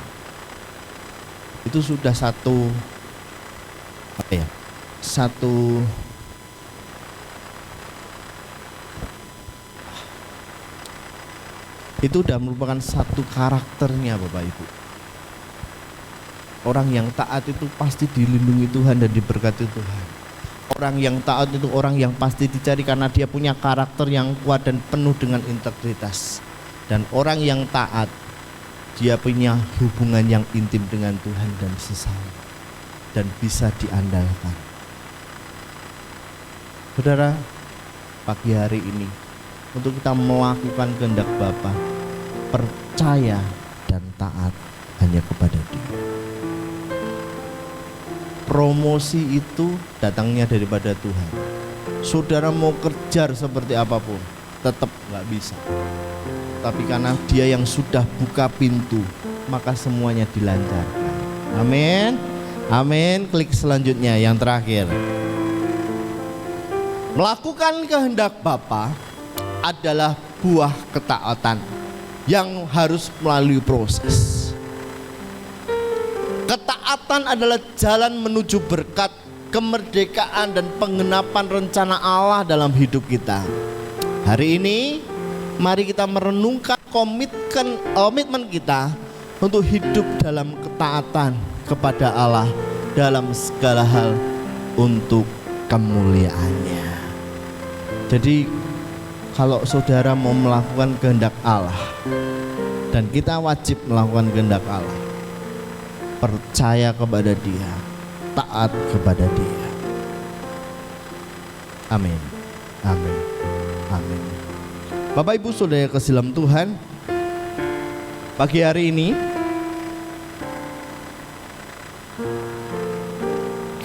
Itu sudah satu itu sudah merupakan satu karakternya Bapak Ibu. Orang yang taat itu pasti dilindungi Tuhan dan diberkati Tuhan. Orang yang taat itu orang yang pasti dicari karena dia punya karakter yang kuat dan penuh dengan integritas. Dan orang yang taat, dia punya hubungan yang intim dengan Tuhan dan sesama, dan bisa diandalkan. Saudara, pagi hari ini untuk kita melakukan kehendak Bapa, percaya dan taat hanya kepada Dia. Promosi itu datangnya daripada Tuhan. Saudara mau kejar seperti apapun, tetap gak bisa. Tapi karena Dia yang sudah buka pintu, maka semuanya dilancarkan. Amin. Amin. Klik selanjutnya yang terakhir. Melakukan kehendak Bapa adalah buah ketaatan yang harus melalui proses. Ketaatan adalah jalan menuju berkat, kemerdekaan dan penggenapan rencana Allah dalam hidup kita. Hari ini mari kita merenungkan komitmen kita untuk hidup dalam ketaatan kepada Allah dalam segala hal untuk kemuliaannya. Jadi kalau saudara mau melakukan kehendak Allah, dan kita wajib melakukan kehendak Allah, percaya kepada Dia, taat kepada Dia. Amin. Amin. Amin. Bapak Ibu Saudara kasih dalam Tuhan, pagi hari ini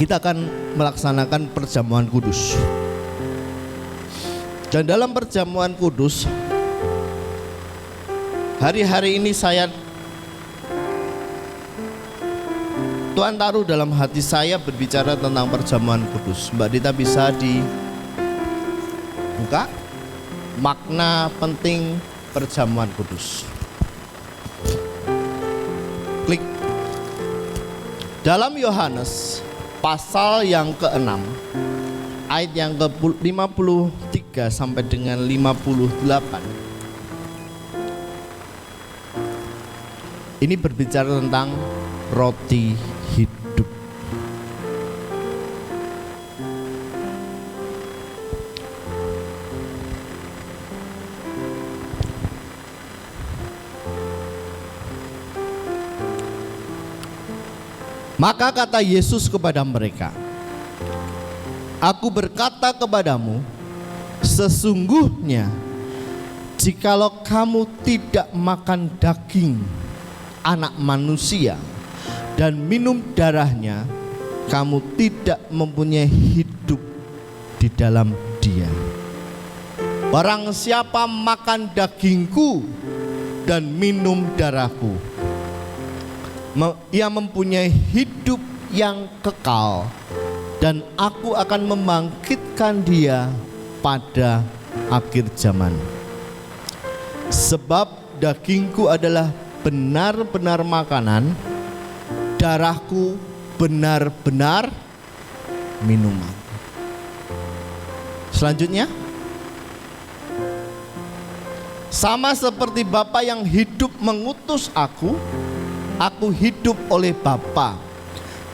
kita akan melaksanakan perjamuan kudus. Dan dalam perjamuan kudus, hari-hari ini Tuhan taruh dalam hati saya berbicara tentang perjamuan kudus. Mbak Dita bisa dibuka makna penting perjamuan kudus. Klik. Dalam Yohanes pasal yang ke-6 ayat yang ke-53 sampai dengan 58. Ini berbicara tentang roti hidup. Maka kata Yesus kepada mereka, Aku berkata kepadamu, sesungguhnya jikalau kamu tidak makan daging Anak Manusia dan minum darahnya, kamu tidak mempunyai hidup di dalam Dia. Barang siapa makan dagingku dan minum darahku, ia mempunyai hidup yang kekal, dan aku akan membangkitkan dia pada akhir zaman. Sebab dagingku adalah benar-benar makanan, darahku benar-benar minuman. Selanjutnya, sama seperti Bapa yang hidup mengutus aku hidup oleh Bapa.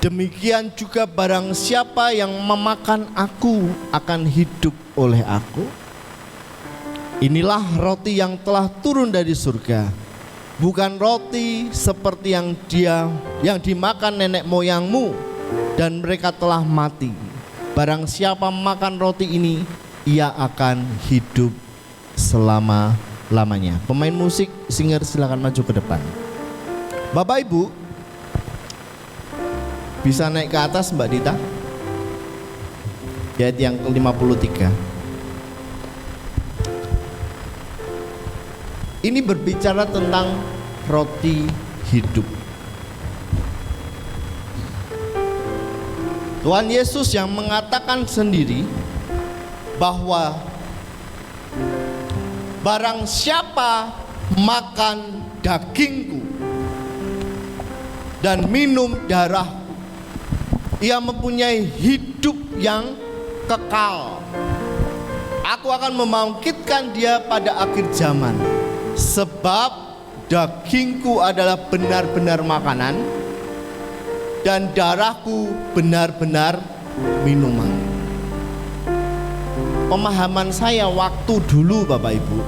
Demikian juga barang siapa yang memakan aku akan hidup oleh aku. Inilah roti yang telah turun dari surga, bukan roti seperti yang dimakan nenek moyangmu dan mereka telah mati. Barang siapa makan roti ini, ia akan hidup selama-lamanya. Pemain musik, singer, silakan maju ke depan. Bapak Ibu, bisa naik ke atas Mbak Dita, ayat yang ke-53. Ini berbicara tentang roti hidup. Tuhan Yesus yang mengatakan sendiri bahwa barang siapa makan dagingku dan minum darahku, ia mempunyai hidup yang kekal. Aku akan membangkitkan dia pada akhir zaman. Sebab dagingku adalah benar-benar makanan, dan darahku benar-benar minuman. Pemahaman saya waktu dulu Bapak Ibu,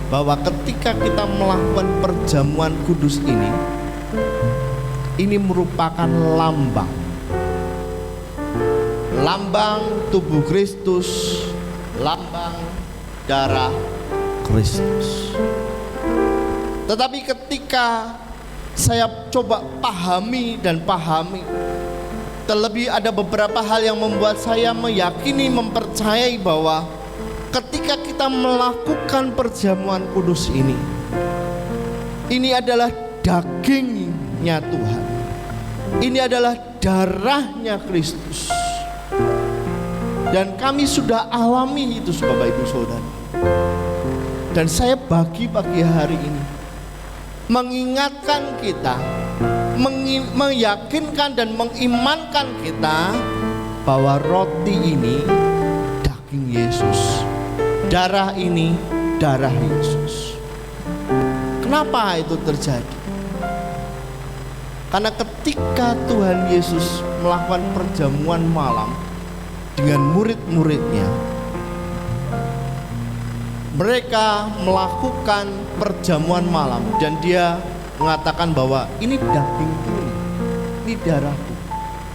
bahwa ketika kita melakukan perjamuan kudus ini merupakan lambang tubuh Kristus, lambang darah Kristus. Tetapi ketika saya coba pahami, terlebih ada beberapa hal yang membuat saya meyakini, mempercayai bahwa ketika kita melakukan perjamuan kudus ini adalah dagingnya Tuhan, ini adalah darahnya Kristus, dan kami sudah alami itu Bapak Ibu Saudara. Dan saya bagi pagi hari ini mengingatkan kita, meyakinkan dan mengimankan kita bahwa roti ini daging Yesus, darah ini darah Yesus. Kenapa itu terjadi? Karena ketika Tuhan Yesus melakukan perjamuan malam dengan murid-muridnya, mereka melakukan perjamuan malam dan dia mengatakan bahwa ini dagingku, ini darahku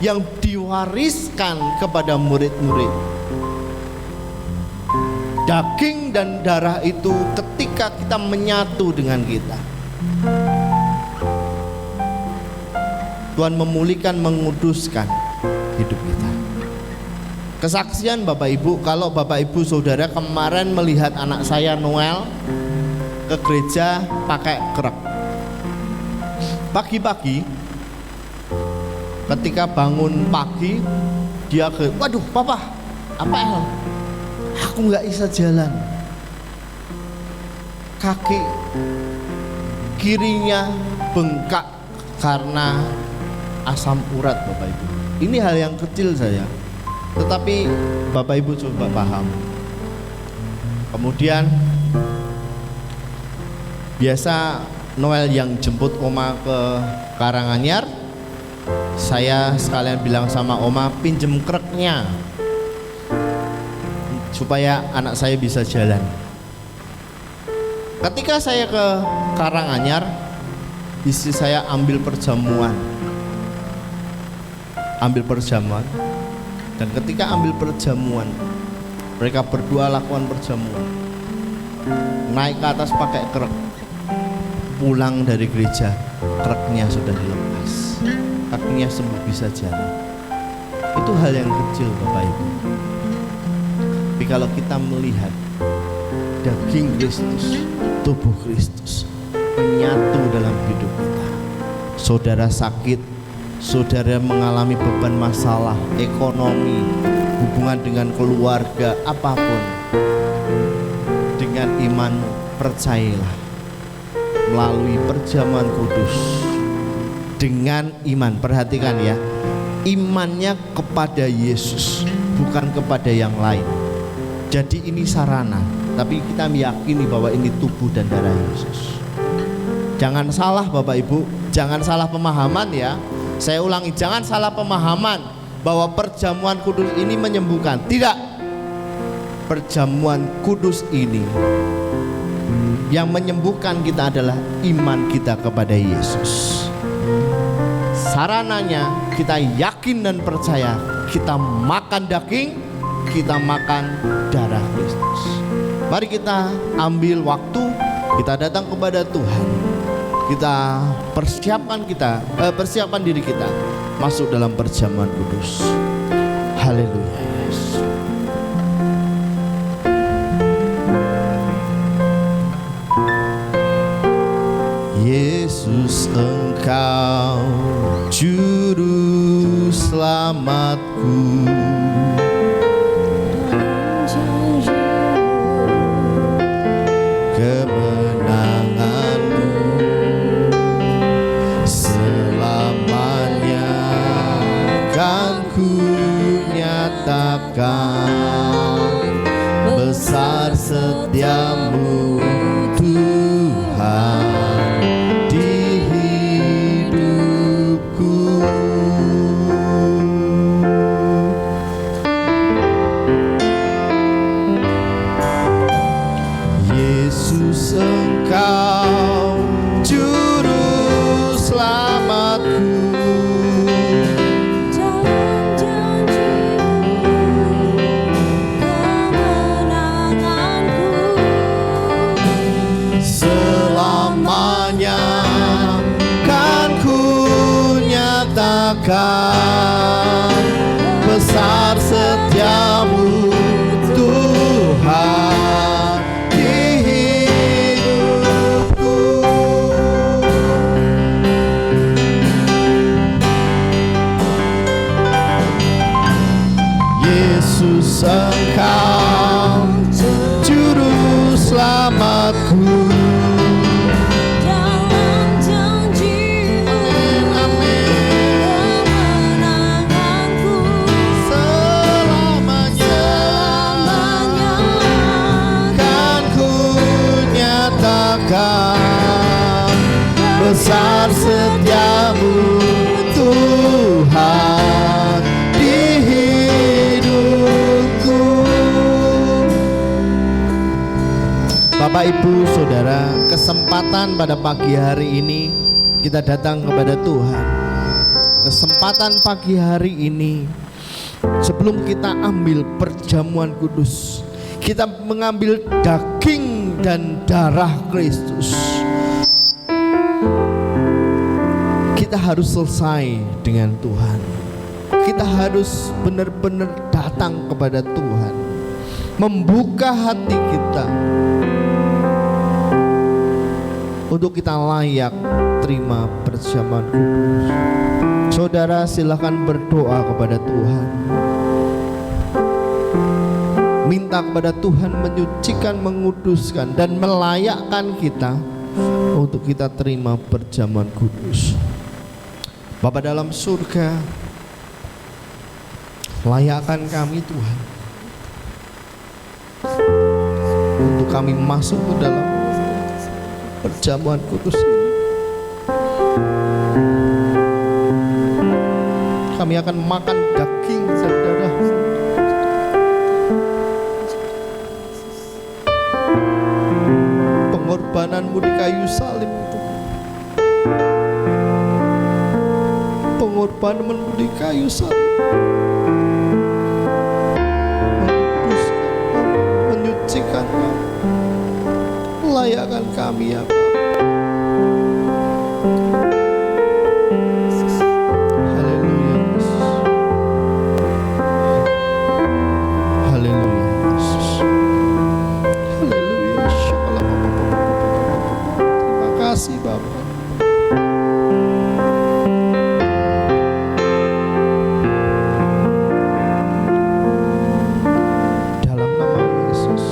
yang diwariskan kepada murid-murid. Daging dan darah itu ketika kita menyatu dengan kita, Tuhan memulihkan, menguduskan hidup kita. Kesaksian Bapak Ibu, kalau Bapak Ibu Saudara kemarin melihat anak saya Noel ke gereja pakai krek. Pagi-pagi ketika bangun pagi dia waduh papa, apa El? Aku nggak bisa jalan. Kaki kirinya bengkak karena asam urat Bapak Ibu. Ini hal yang kecil saya, tetapi Bapak Ibu coba paham. Kemudian biasa Noel yang jemput Oma ke Karanganyar, saya sekalian bilang sama Oma pinjem kreknya supaya anak saya bisa jalan. Ketika saya ke Karanganyar, istri saya ambil perjamuan, dan ketika ambil perjamuan, mereka berdua lakukan perjamuan, naik ke atas pakai krek, pulang dari gereja kreknya sudah dilepas, kakinya sembuh bisa jalan. Itu hal yang kecil Bapak Ibu. Tapi kalau kita melihat daging Kristus, tubuh Kristus menyatu dalam hidup kita. Saudara sakit, saudara mengalami beban masalah, ekonomi, hubungan dengan keluarga, apapun, dengan imanmu percayalah, melalui perjamuan kudus, dengan iman, perhatikan ya, imannya kepada Yesus, bukan kepada yang lain. Jadi ini sarana, tapi kita meyakini bahwa ini tubuh dan darah Yesus. Jangan salah Bapak Ibu, jangan salah pemahaman ya. Saya ulangi, jangan salah pemahaman bahwa perjamuan kudus ini menyembuhkan. Tidak. Perjamuan kudus ini yang menyembuhkan kita adalah iman kita kepada Yesus. Sarananya kita yakin dan percaya, kita makan daging, kita makan darah Kristus. Mari kita ambil waktu, kita datang kepada Tuhan, kita persiapkan diri kita masuk dalam perjamuan kudus. Haleluya. Yesus, Engkau juru selamatku, kemenanganmu selamanya kan ku nyatakan, besar setiamu Tuhan di hidupku. Yesus, Engkau juru selamatku, dalam janji-Mu kemenanganku, selamanya kan ku nyatakan, besar setiamu Tuhan di hidupku. Yesus, Engkau juru selamatku, dalam janji-Mu kemenanganku, selamanya Bapak, Ibu, Saudara, kesempatan pada pagi hari ini kita datang kepada Tuhan. Kesempatan pagi hari ini, sebelum kita ambil perjamuan kudus, kita mengambil daging dan darah Kristus. Kita harus selesai dengan Tuhan. Kita harus benar-benar datang kepada Tuhan, membuka hati kita untuk kita layak terima perjamuan kudus. Saudara, silakan berdoa kepada Tuhan. Minta kepada Tuhan menyucikan, menguduskan, dan melayakkan kita untuk kita terima perjamuan kudus. Bapa dalam surga, layakkan kami Tuhan untuk kami masuk ke dalam perjamuan kudus ini. Kami akan makan daging dan darah, pengorbananmu di kayu salib, pengorbananmu di kayu salib, menguduskan, menyucikan kami, layakkan kami ya Bapa. Haleluya Yesus. Haleluya Yesus. Haleluya. Terima kasih Bapa. Dalam nama Yesus.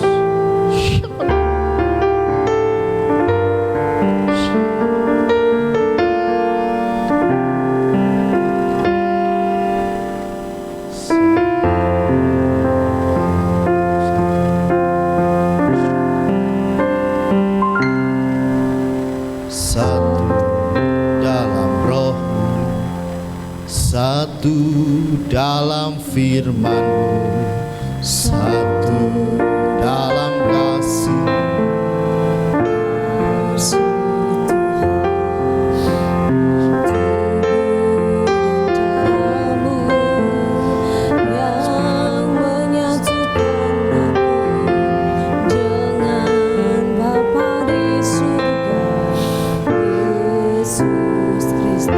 Satu dalam roh-Mu, satu dalam firman-Mu, satu dalam kasih. Yang menyatukan aku dengan Bapa di surga, Yesus Kristus.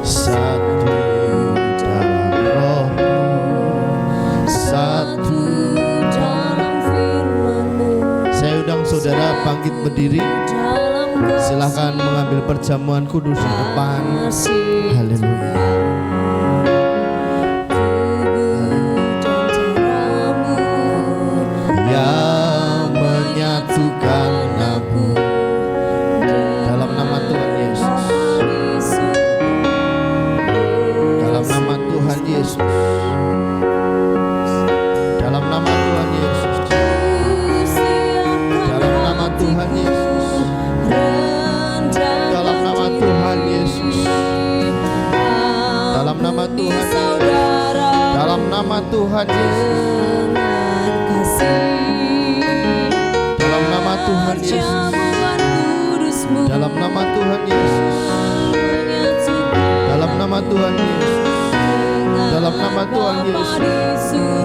Satu dalam roh-Mu, satu. Dalam firman-Mu, Saya undang saudara bangkit berdiri. dalam Silakan mengambil perjamuan kudus di depan. kasih. Haleluya. Yang menyatukan aku dalam nama Tuhan Yesus. Dalam nama Tuhan Yesus. Dalam nama Tuhan Yesus. Dalam nama Tuhan Yesus. Dalam nama Tuhan Yesus. Dalam nama Tuhan Yesus. Dalam nama Tuhan Yesus. Dalam nama Tuhan Yesus. Dalam nama Tuhan Yesus. Dalam nama Tuhan Yesus. Dalam nama Tuhan Yesus.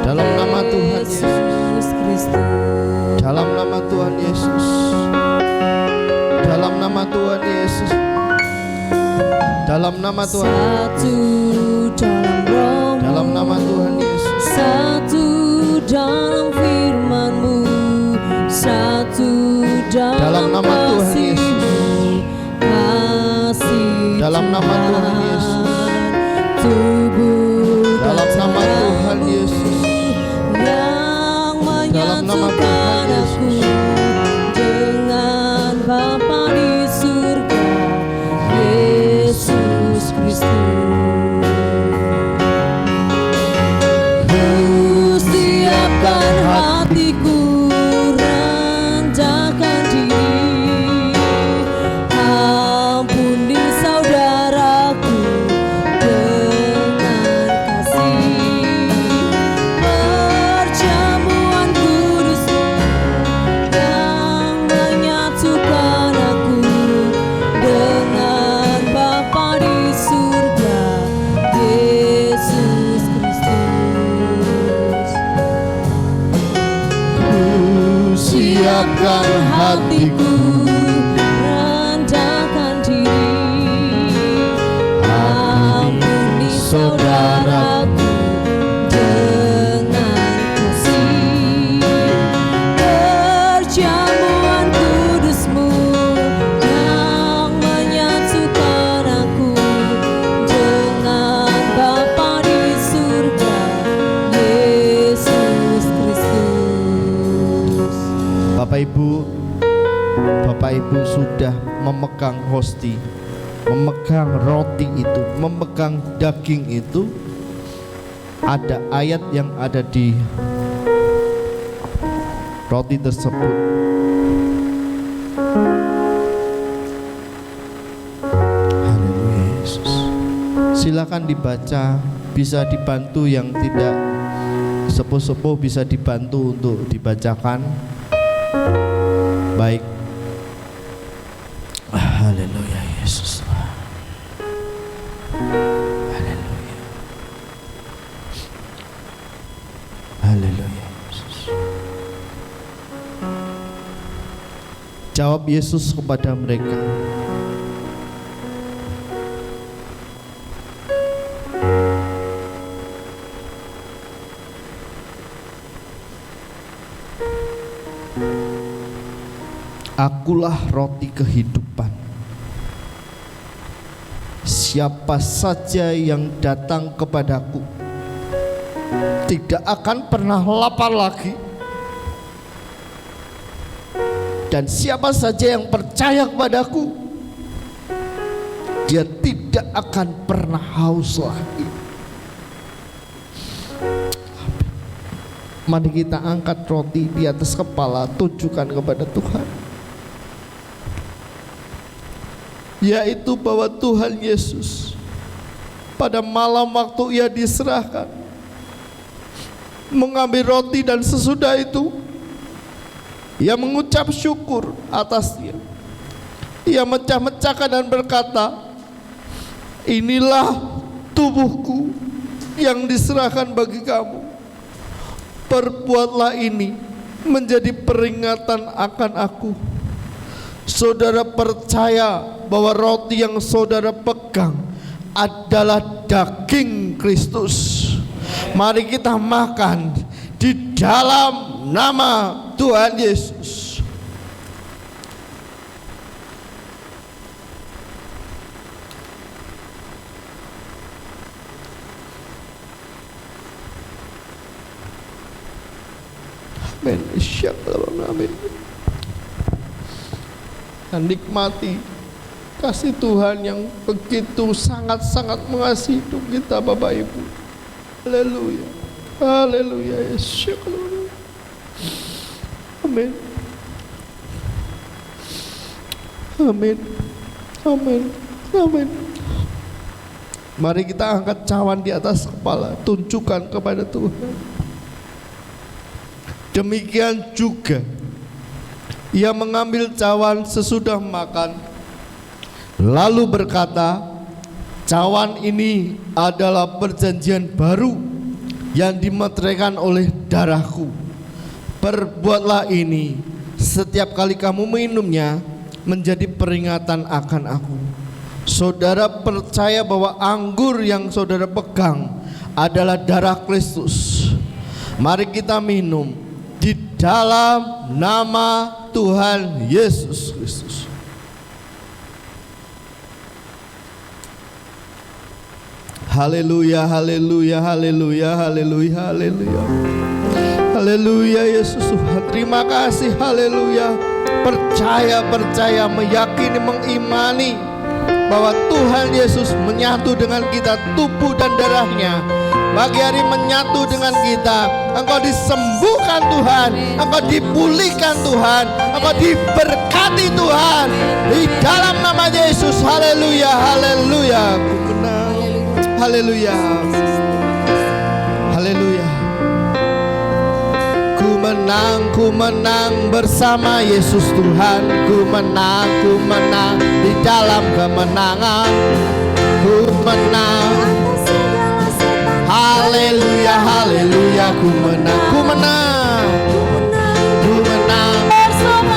Dalam nama Tuhan Yesus. Dalam nama Tuhan Yesus. Dalam nama Tuhan Yesus. Dalam nama Tuhan. Satu dalam roh-Mu, Dalam nama Tuhan Yesus. satu dalam firman-Mu, satu Dalam nama Tuhan kasih-Mu, kasih Dalam nama Tuhan Yesus. tubuh Dalam dan nama Tuhan darah-Mu Yesus. yang Dalam nama Tuhan menyatukan aku Yesus. dengan Bapa di surga, Yesus Kristus. Siapkan hatiku, rendahkan diri, ampuni saudaraku siapkan hatiku, rendahkan diri. Ampuni saudaraku dengan kasih. Perjamuan kudus-Mu yang menyatukan aku dengan Bapa di surga, Yesus Kristus. Bapak Ibu sudah memegang hosti, memegang roti itu, memegang daging itu. Ada ayat yang ada di roti tersebut. Haleluya Yesus. Silakan dibaca, bisa dibantu yang tidak sepuh-sepuh, bisa dibantu untuk dibacakan. Baik. Haleluya Yesus. Haleluya. Haleluya Yesus. Jawab Yesus kepada mereka. Akulah roti kehidupan. Siapa saja yang datang kepadaku tidak akan pernah lapar lagi. Dan siapa saja yang percaya kepadaku, dia tidak akan pernah haus lagi. Mari kita angkat roti di atas kepala, tunjukkan kepada Tuhan. Yaitu bahwa Tuhan Yesus pada malam waktu Ia diserahkan, mengambil roti dan sesudah itu Ia mengucap syukur atasnya. Ia mecah-mecahkan dan berkata, inilah tubuhku yang diserahkan bagi kamu. Perbuatlah ini menjadi peringatan akan aku. Saudara percaya bahwa roti yang saudara pegang adalah daging Kristus. Mari kita makan di dalam nama Tuhan Yesus. Amin. Amin. Dan nikmati kasih Tuhan yang begitu sangat-sangat mengasihi hidup kita, Bapak Ibu. Haleluya. Haleluya. Yesus. Amin. Amin. Amin. Amin. Mari kita angkat cawan di atas kepala, tunjukkan kepada Tuhan. Demikian juga Ia mengambil cawan sesudah makan, lalu berkata, cawan ini adalah perjanjian baru yang dimeteraikan oleh darahku. Perbuatlah ini setiap kali kamu minumnya menjadi peringatan akan aku. Saudara percaya bahwa anggur yang saudara pegang adalah darah Kristus. Mari kita minum di dalam nama Tuhan Yesus Kristus. Haleluya, haleluya, haleluya, haleluya, haleluya. Haleluya Yesus Tuhan, terima kasih, haleluya. Percaya, meyakini, mengimani bahwa Tuhan Yesus menyatu dengan kita, tubuh dan darahnya. Pagi hari menyatu dengan kita. Engkau disembuhkan Tuhan, Engkau dipulihkan Tuhan, Engkau diberkati Tuhan. Di dalam nama Yesus, haleluya, haleluya. Ku menang, haleluya, haleluya. Ku menang bersama Yesus Tuhan. Ku menang di dalam kemenangan. Ku menang. Haleluya, haleluya, ku menang bersama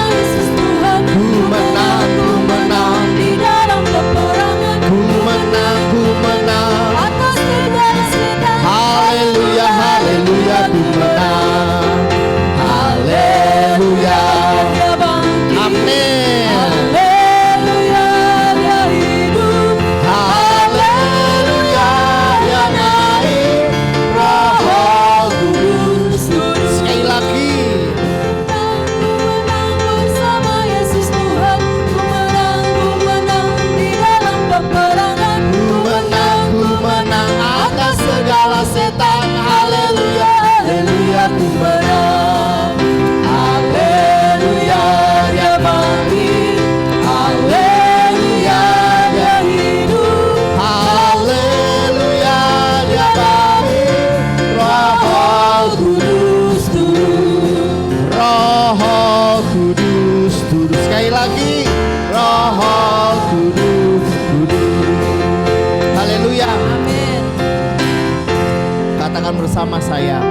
bersama saya.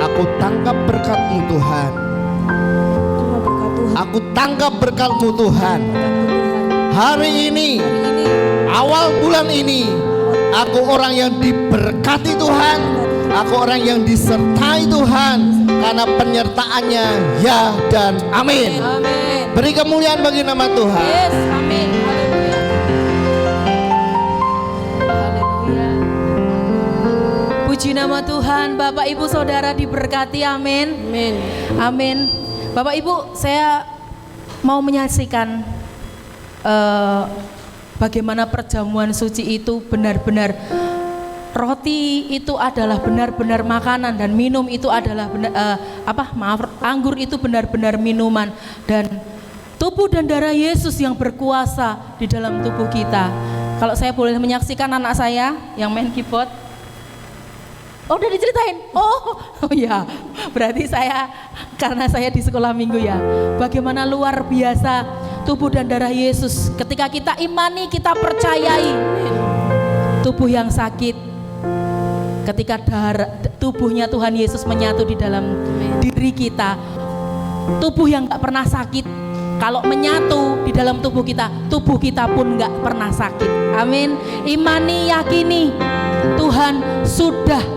Aku tangkap berkat-Mu Tuhan. Terima berkat Tuhan. Aku tangkap berkat-Mu Tuhan. Hari ini, awal bulan ini, aku orang yang diberkati Tuhan. Aku orang yang disertai Tuhan, karena penyertaannya ya dan amin. Amin. Beri kemuliaan bagi nama Tuhan. Yes, amin. Haleluya. Haleluya. Puji nama Tuhan. Bapak Ibu Saudara diberkati, amin. Amin. Amin. Bapak Ibu, saya mau menyaksikan bagaimana perjamuan suci itu benar-benar, roti itu adalah benar-benar makanan dan minum itu adalah anggur itu benar-benar minuman, dan tubuh dan darah Yesus yang berkuasa di dalam tubuh kita. Kalau saya boleh menyaksikan anak saya yang main keyboard. Oh, udah diceritain? Oh ya, berarti karena saya di sekolah minggu ya. Bagaimana luar biasa tubuh dan darah Yesus. Ketika kita imani, kita percayai, tubuh yang sakit, ketika tubuhnya Tuhan Yesus menyatu di dalam diri kita, tubuh yang gak pernah sakit, kalau menyatu di dalam tubuh kita pun gak pernah sakit. Amin. Imani, yakini Tuhan sudah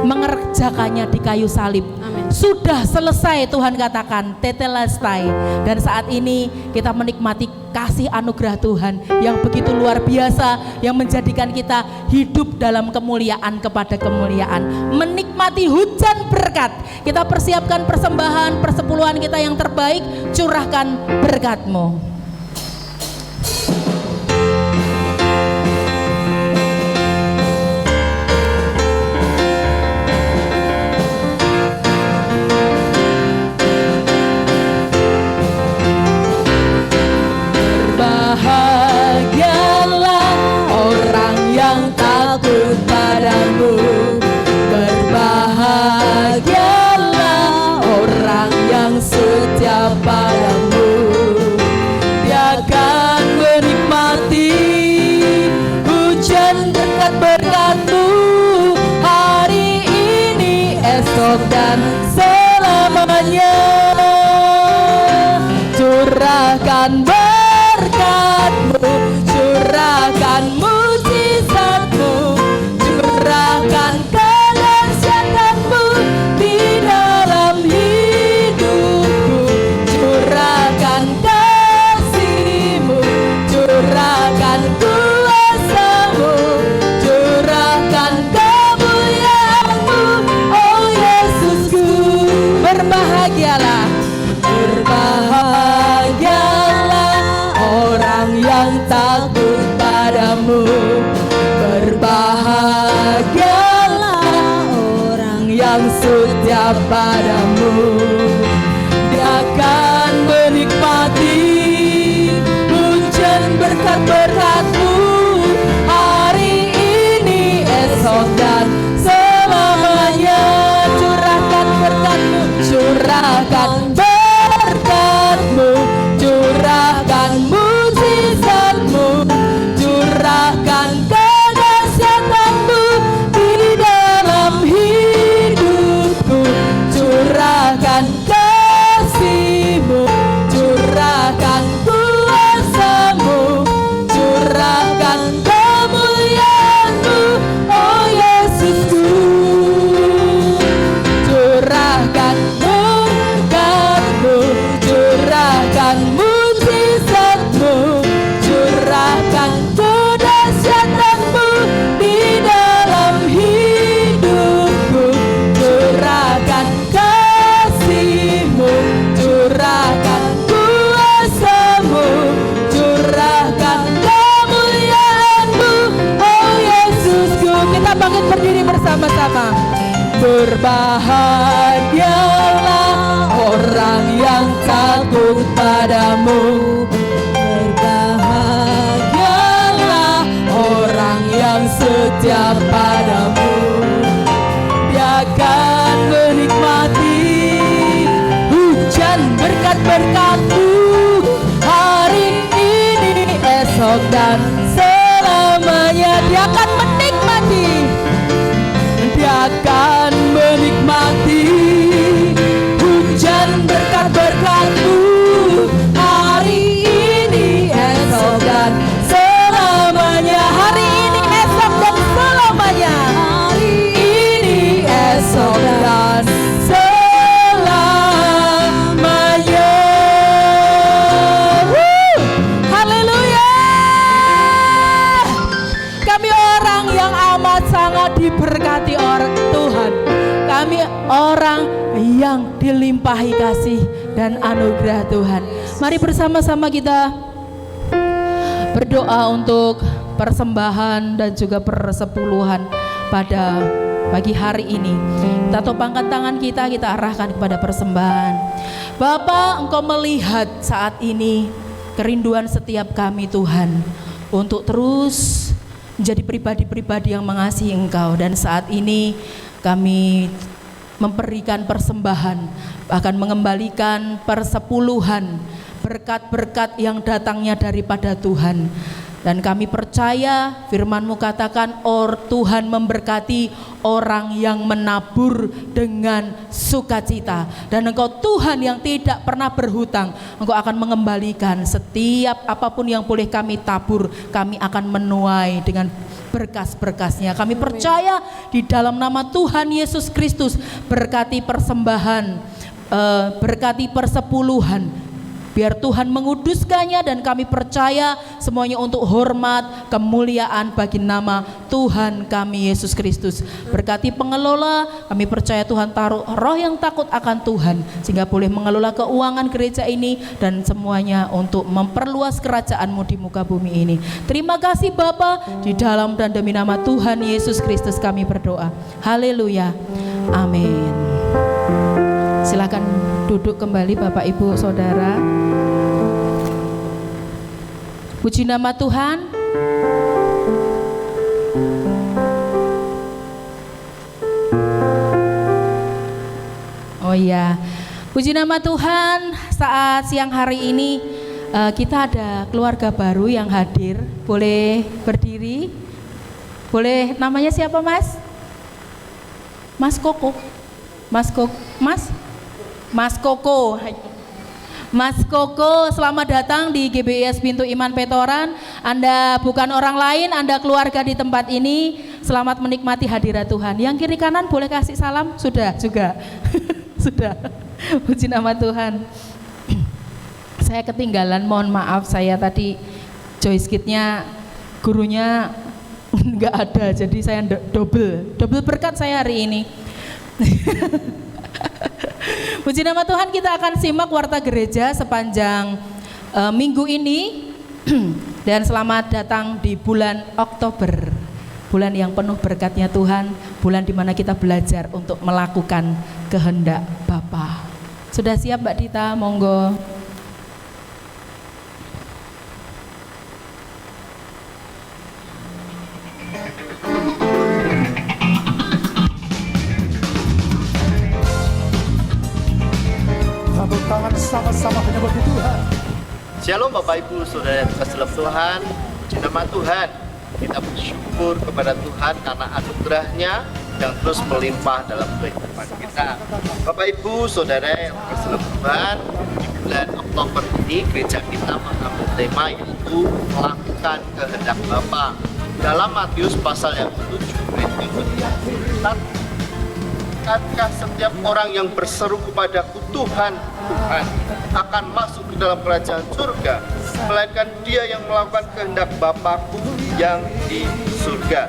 mengerjakannya di kayu salib. Amin. Sudah selesai, Tuhan katakan tetelestai. Dan saat ini kita menikmati kasih anugerah Tuhan yang begitu luar biasa, yang menjadikan kita hidup dalam kemuliaan kepada kemuliaan, menikmati hujan berkat. Kita persiapkan persembahan persepuluhan kita yang terbaik. Curahkan berkat-Mu. Berbahagialah orang yang takut padamu. Berbahagialah orang yang setia padamu. Dia akan menikmati hujan berkat-berkat-Mu hari ini, esok dan selamanya. Curahkan berkat-Mu, curahkan mujizat-Mu, curahkan kedahsyatan-Mu di dalam hidupku. Curahkan kasih-Mu, curahkan kuasa-Mu, curahkan kemuliaan-Mu, oh Yesusku. Berbahagialah, berbahagialah orang yang takut padamu. Berbahagialah orang yang setia padamu. Dia akan menikmati hujan berkat-berkat-Mu hari ini, esok dan selamanya. Curahkan berkat-Mu, curahkan berkat-Mu, curahkan mujizat-Mu, curahkan kedahsyatan-Mu di dalam hidupku. Curahkan kasih-Mu, curahkan kuasa-Mu, curahkan kemuliaan-Mu, oh Yesusku. Curahkan berkat-Mu, curahkan mujizat-Mu, curahkan kedahsyatan-Mu di dalam hidupku. Curahkan kasih-Mu, curahkan kuasa-Mu, curahkan kemuliaan-Mu, oh Yesusku. Kita bangkit berdiri bersama-sama. Berbahagialah orang yang takut padamu. Berbahagialah orang yang setia padamu. Dia akan menikmati hujan berkat-berkat-Mu hari ini, esok dan selamanya. Dia akan menikmati, dia akan menikmati hujan berkat-berkat-Mu hari ini, esok dan selamanya. Hari ini, esok dan selamanya. Hari ini, esok dan selamanya. Haleluya. Kami orang yang amat sangat diberkati oleh Tuhan. Kami orang yang dilimpahi kasih dan anugerah Tuhan. Mari bersama-sama kita berdoa untuk persembahan dan juga persepuluhan pada pagi hari ini. Kita topangkan tangan kita arahkan kepada persembahan. Bapa, Engkau melihat saat ini kerinduan setiap kami Tuhan untuk terus menjadi pribadi-pribadi yang mengasihi Engkau. Dan saat ini kami memberikan persembahan, bahkan mengembalikan persepuluhan, berkat-berkat yang datangnya daripada Tuhan. Dan kami percaya firman-Mu katakan, Tuhan memberkati orang yang menabur dengan sukacita. Dan Engkau Tuhan yang tidak pernah berhutang, Engkau akan mengembalikan setiap apapun yang boleh kami tabur, kami akan menuai dengan berkas-berkasnya. Kami percaya di dalam nama Tuhan Yesus Kristus, berkati persembahan, berkati persepuluhan, biar Tuhan menguduskannya, dan kami percaya semuanya untuk hormat, kemuliaan bagi nama Tuhan kami Yesus Kristus. Berkati pengelola, kami percaya Tuhan taruh roh yang takut akan Tuhan, sehingga boleh mengelola keuangan gereja ini, dan semuanya untuk memperluas kerajaan-Mu di muka bumi ini. Terima kasih Bapa, di dalam dan demi nama Tuhan Yesus Kristus kami berdoa. Haleluya, amin. Silakan duduk kembali Bapak Ibu Saudara. Puji nama Tuhan. Oh iya, puji nama Tuhan. Saat siang hari ini kita ada keluarga baru yang hadir. Boleh berdiri? Boleh, namanya siapa Mas? Mas Koko. Mas Koko. Mas Koko. Mas Koko, selamat datang di GBIS Pintu Iman Petoran. Anda bukan orang lain, Anda keluarga di tempat ini. Selamat menikmati hadirat Tuhan. Yang kiri kanan boleh kasih salam? Sudah juga. Sudah. Puji nama Tuhan. Saya ketinggalan, mohon maaf, saya tadi joysticknya gurunya nggak ada, jadi saya double berkat saya hari ini. Puji nama Tuhan, kita akan simak warta gereja sepanjang minggu ini. Dan selamat datang di bulan Oktober, bulan yang penuh berkatnya Tuhan, bulan dimana kita belajar untuk melakukan kehendak Bapa. Sudah siap Mbak Dita? Monggo. Tepuk tangan sama-sama menyembah Tuhan. Shalom Bapak Ibu Saudara yang dikasihi dalam Tuhan. Puji nama Tuhan. Kita bersyukur kepada Tuhan karena anugerah-Nya yang terus melimpah dalam kehidupan kita. Bapak Ibu Saudara yang dikasihi dalam Tuhan, di bulan Oktober ini gereja kita mengambil tema yaitu melakukan kehendak Bapa. Dalam Matius pasal yang ke-7 ayat yang ke-1, akankah setiap orang yang berseru kepadaku Tuhan, Tuhan akan masuk ke dalam kerajaan surga, melainkan dia yang melakukan kehendak Bapa-Ku yang di surga.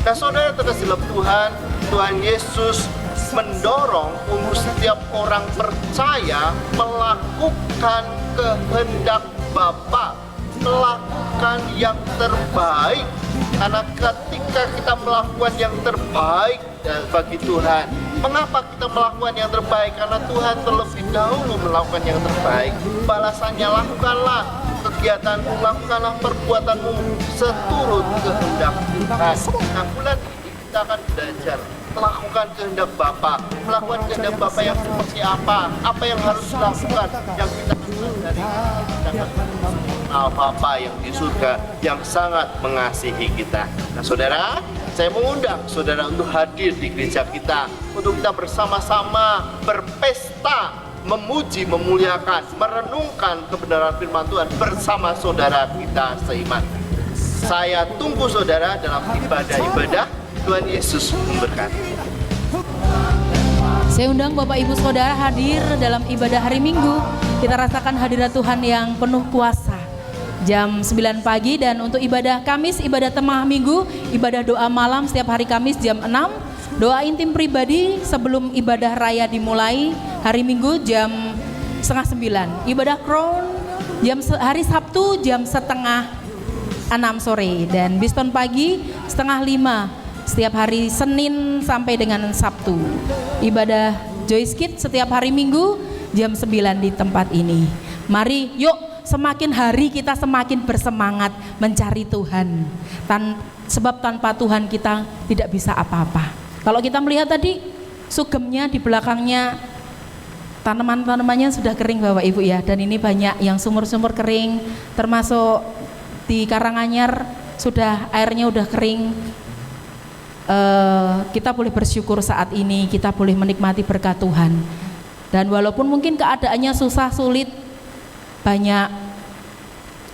Nah saudara terkasih dalam Tuhan, Tuhan Yesus mendorong untuk setiap orang percaya melakukan kehendak Bapa, melakukan yang terbaik. Karena ketika kita melakukan yang terbaik bagi Tuhan, mengapa kita melakukan yang terbaik? Karena Tuhan terlebih dahulu melakukan yang terbaik. Balasannya, lakukanlah kegiatanmu, lakukanlah perbuatanmu seturut kehendak Tuhan. Nah bulan ini kita akan belajar melakukan kehendak Bapa. Melakukan kehendak Bapa yang seperti apa yang harus dilakukan, yang kita dari Bapa yang di surga yang sangat mengasihi kita. Nah saudara, Saya mengundang saudara untuk hadir di gereja kita, untuk kita bersama-sama berpesta, memuji, memuliakan, merenungkan kebenaran firman Tuhan bersama saudara kita seiman. Saya tunggu saudara dalam ibadah-ibadah. Tuhan Yesus memberkati. Saya undang Bapak Ibu Saudara hadir dalam ibadah hari Minggu. Kita rasakan hadirat Tuhan yang penuh kuasa. Jam 9 pagi, dan untuk ibadah Kamis, ibadah tengah minggu, ibadah doa malam setiap hari Kamis jam 6. Doa intim pribadi sebelum ibadah raya dimulai hari Minggu jam setengah 9. Ibadah crown hari Sabtu jam setengah 6 sore, dan Biston pagi setengah 5 setiap hari Senin sampai dengan Sabtu. Ibadah Joyce Kids setiap hari Minggu jam 9 di tempat ini. Mari yuk, semakin hari kita semakin bersemangat mencari Tuhan. Sebab tanpa Tuhan kita tidak bisa apa-apa. Kalau kita melihat tadi sugemnya di belakangnya, tanaman-tanamannya sudah kering Bapak Ibu ya, dan ini banyak yang sumur-sumur kering, termasuk di Karanganyar sudah airnya udah kering. Kita boleh bersyukur saat ini kita boleh menikmati berkat Tuhan. Dan walaupun mungkin keadaannya susah sulit, banyak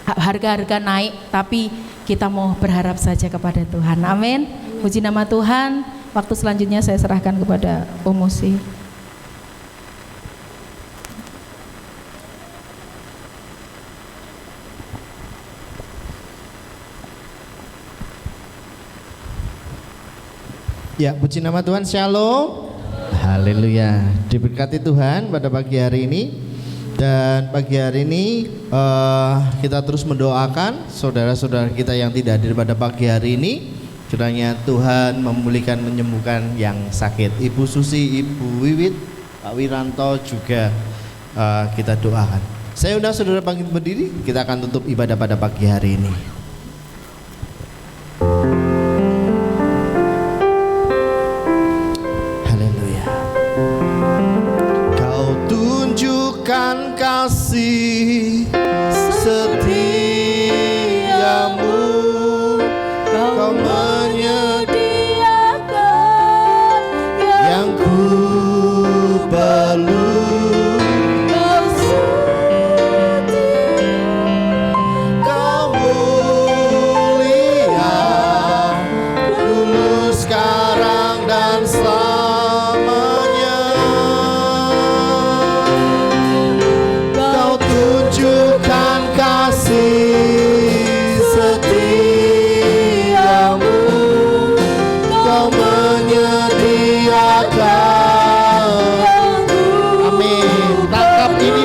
harga-harga naik, tapi kita mau berharap saja kepada Tuhan. Amin. Puji nama Tuhan. Waktu selanjutnya saya serahkan kepada Umusi. Ya, puji nama Tuhan, shalom. Haleluya. Diberkati Tuhan pada pagi hari ini. Dan pagi hari ini kita terus mendoakan saudara-saudara kita yang tidak hadir pada pagi hari ini. Kiranya Tuhan memulihkan, menyembuhkan yang sakit. Ibu Susi, Ibu Wiwit, Pak Wiranto juga kita doakan. Saya undang saudara bangkit berdiri. Kita akan tutup ibadah pada pagi hari ini. Kasih setiamu, kau menyediakan yang ku perlu. Kau setia, kau mulia, dulu, sekarang, dan selamanya.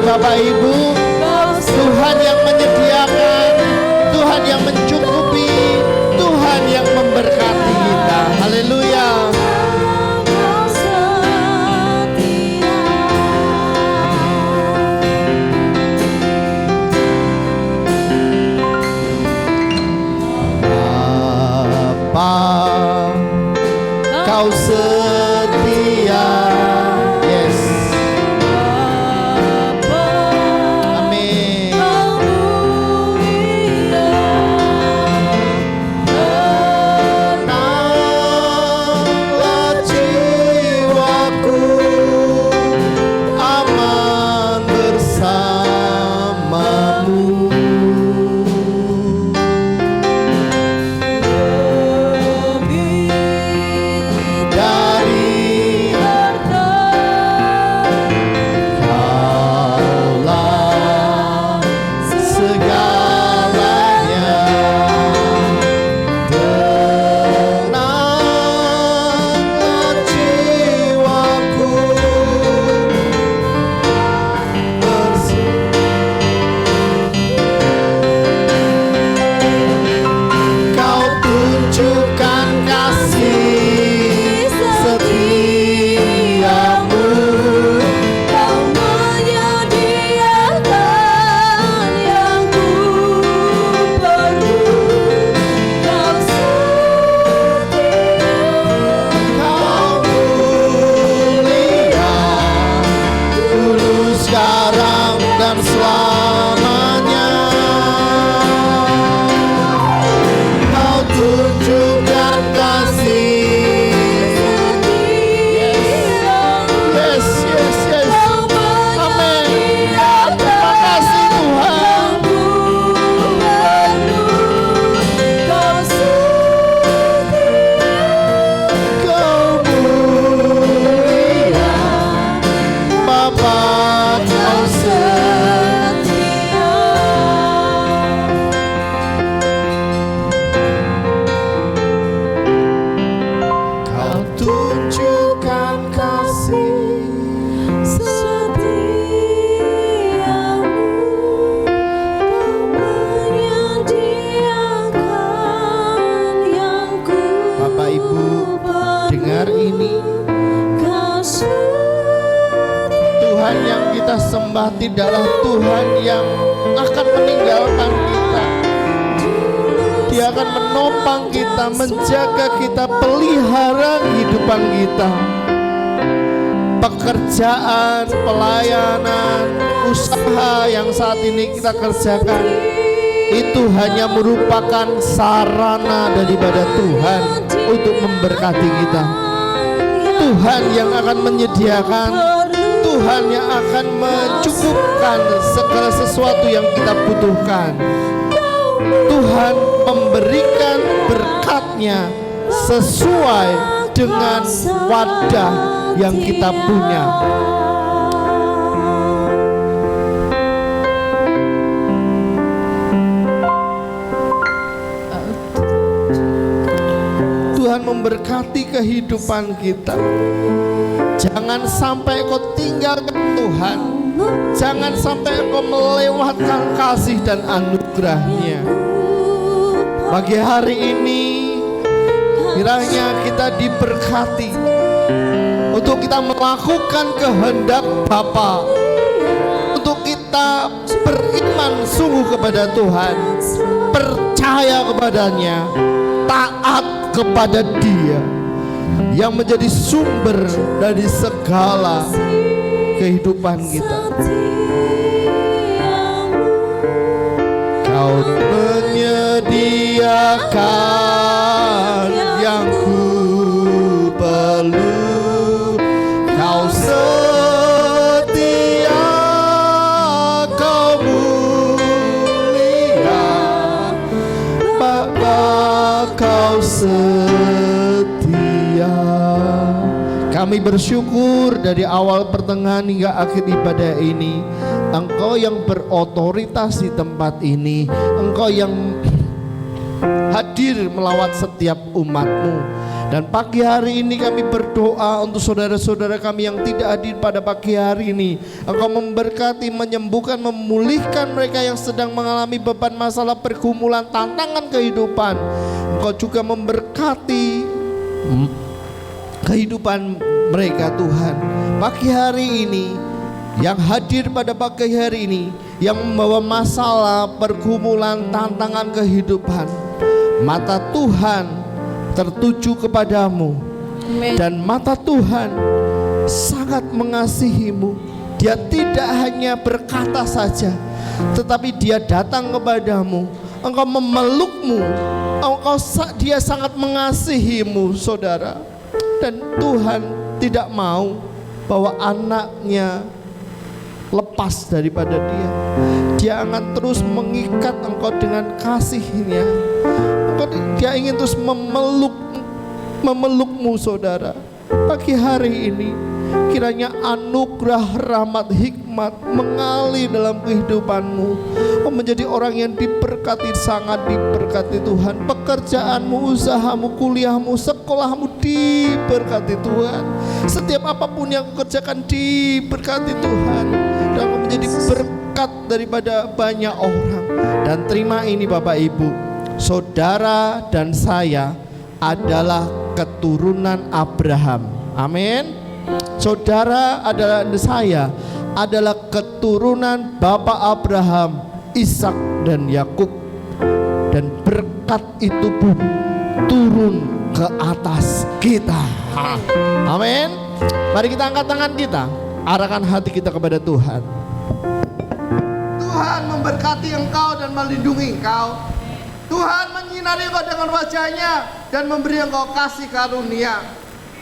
Bapak Ibu, Tuhan yang menyediakan, Tuhan yang mencukupi, Tuhan yang memberkati kita. Haleluya. Bapa, kau setia. Kau tunjukkan kasih hamba tidaklah Tuhan yang akan meninggalkan kita. Dia akan menopang kita, menjaga kita, pelihara kehidupan kita. Pekerjaan, pelayanan, usaha yang saat ini kita kerjakan itu hanya merupakan sarana daripada Tuhan untuk memberkati kita. Tuhan yang akan menyediakan, Tuhan yang akan mencukupkan segala sesuatu yang kita butuhkan. Tuhan memberikan berkat-Nya sesuai dengan wadah yang kita punya. Tuhan memberkati kehidupan kita. Jangan sampai kau tinggalkan Tuhan. Jangan sampai kau melewatkan kasih dan anugerah-Nya. Pagi hari ini kiranya kita diberkati untuk kita melakukan kehendak Bapa, untuk kita beriman sungguh kepada Tuhan, percaya kepadanya, taat kepada Dia yang menjadi sumber dari segala kehidupan kita. Kau menyediakan yang ku perlu, Kau setia, Kau mulia, Bapa Kau setia. Kami bersyukur dari awal pertengahan hingga akhir ibadah ini, Engkau yang berotoritas di tempat ini, Engkau yang hadir melawat setiap umat-Mu. Dan pagi hari ini kami berdoa untuk saudara-saudara kami yang tidak hadir pada pagi hari ini. Engkau memberkati, menyembuhkan, memulihkan mereka yang sedang mengalami beban masalah, pergumulan, tantangan kehidupan. Engkau juga memberkati kehidupan mereka Tuhan. Pagi hari ini yang hadir pada pagi hari ini, yang membawa masalah, pergumulan, tantangan kehidupan, mata Tuhan tertuju kepadamu. Dan mata Tuhan sangat mengasihimu. Dia tidak hanya berkata saja, tetapi Dia datang kepadamu. Engkau memelukmu. Dia sangat mengasihimu, saudara. Dan Tuhan tidak mau bahwa anaknya lepas daripada Dia. Dia akan terus mengikat engkau dengan kasih-Nya. Dia ingin terus memelukmu, saudara. Pagi hari ini kiranya anugerah, rahmat, hikmat mengalir dalam kehidupanmu. Kau menjadi orang yang diberkati, sangat diberkati Tuhan. Pekerjaanmu, usahamu, kuliahmu, sekolahmu diberkati Tuhan. Setiap apapun yang kau kerjakan diberkati Tuhan. Dan kau menjadi berkat daripada banyak orang. Dan terima ini Bapak Ibu, saudara dan saya adalah keturunan Abraham. Amin. Saudara adalah saya adalah keturunan Bapak Abraham, Ishak dan Yakub. Dan berkat itu pun turun ke atas kita. Amin. Mari kita angkat tangan kita, arahkan hati kita kepada Tuhan. Tuhan memberkati engkau dan melindungi engkau. Tuhan menyinari engkau dengan wajah-Nya dan memberi engkau kasih karunia.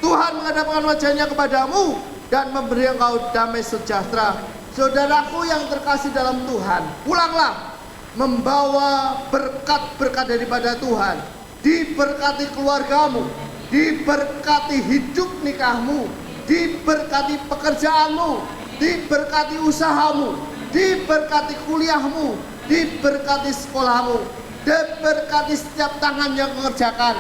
Tuhan menghadapkan wajah-Nya kepadamu dan memberi engkau damai sejahtera. Saudaraku yang terkasih dalam Tuhan, pulanglah membawa berkat-berkat daripada Tuhan. Diberkati keluargamu, diberkati hidup nikahmu, diberkati pekerjaanmu, diberkati usahamu, diberkati kuliahmu, diberkati sekolahmu, diberkati setiap tangan yang mengerjakan,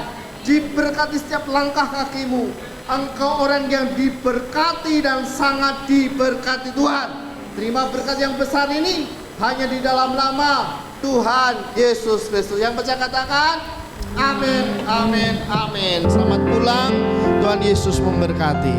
diberkati setiap langkah kakimu. Engkau orang yang diberkati dan sangat diberkati Tuhan. Terima berkat yang besar ini hanya di dalam nama Tuhan Yesus Kristus. Yang percaya katakan amin, amin, amin. Selamat pulang, Tuhan Yesus memberkati.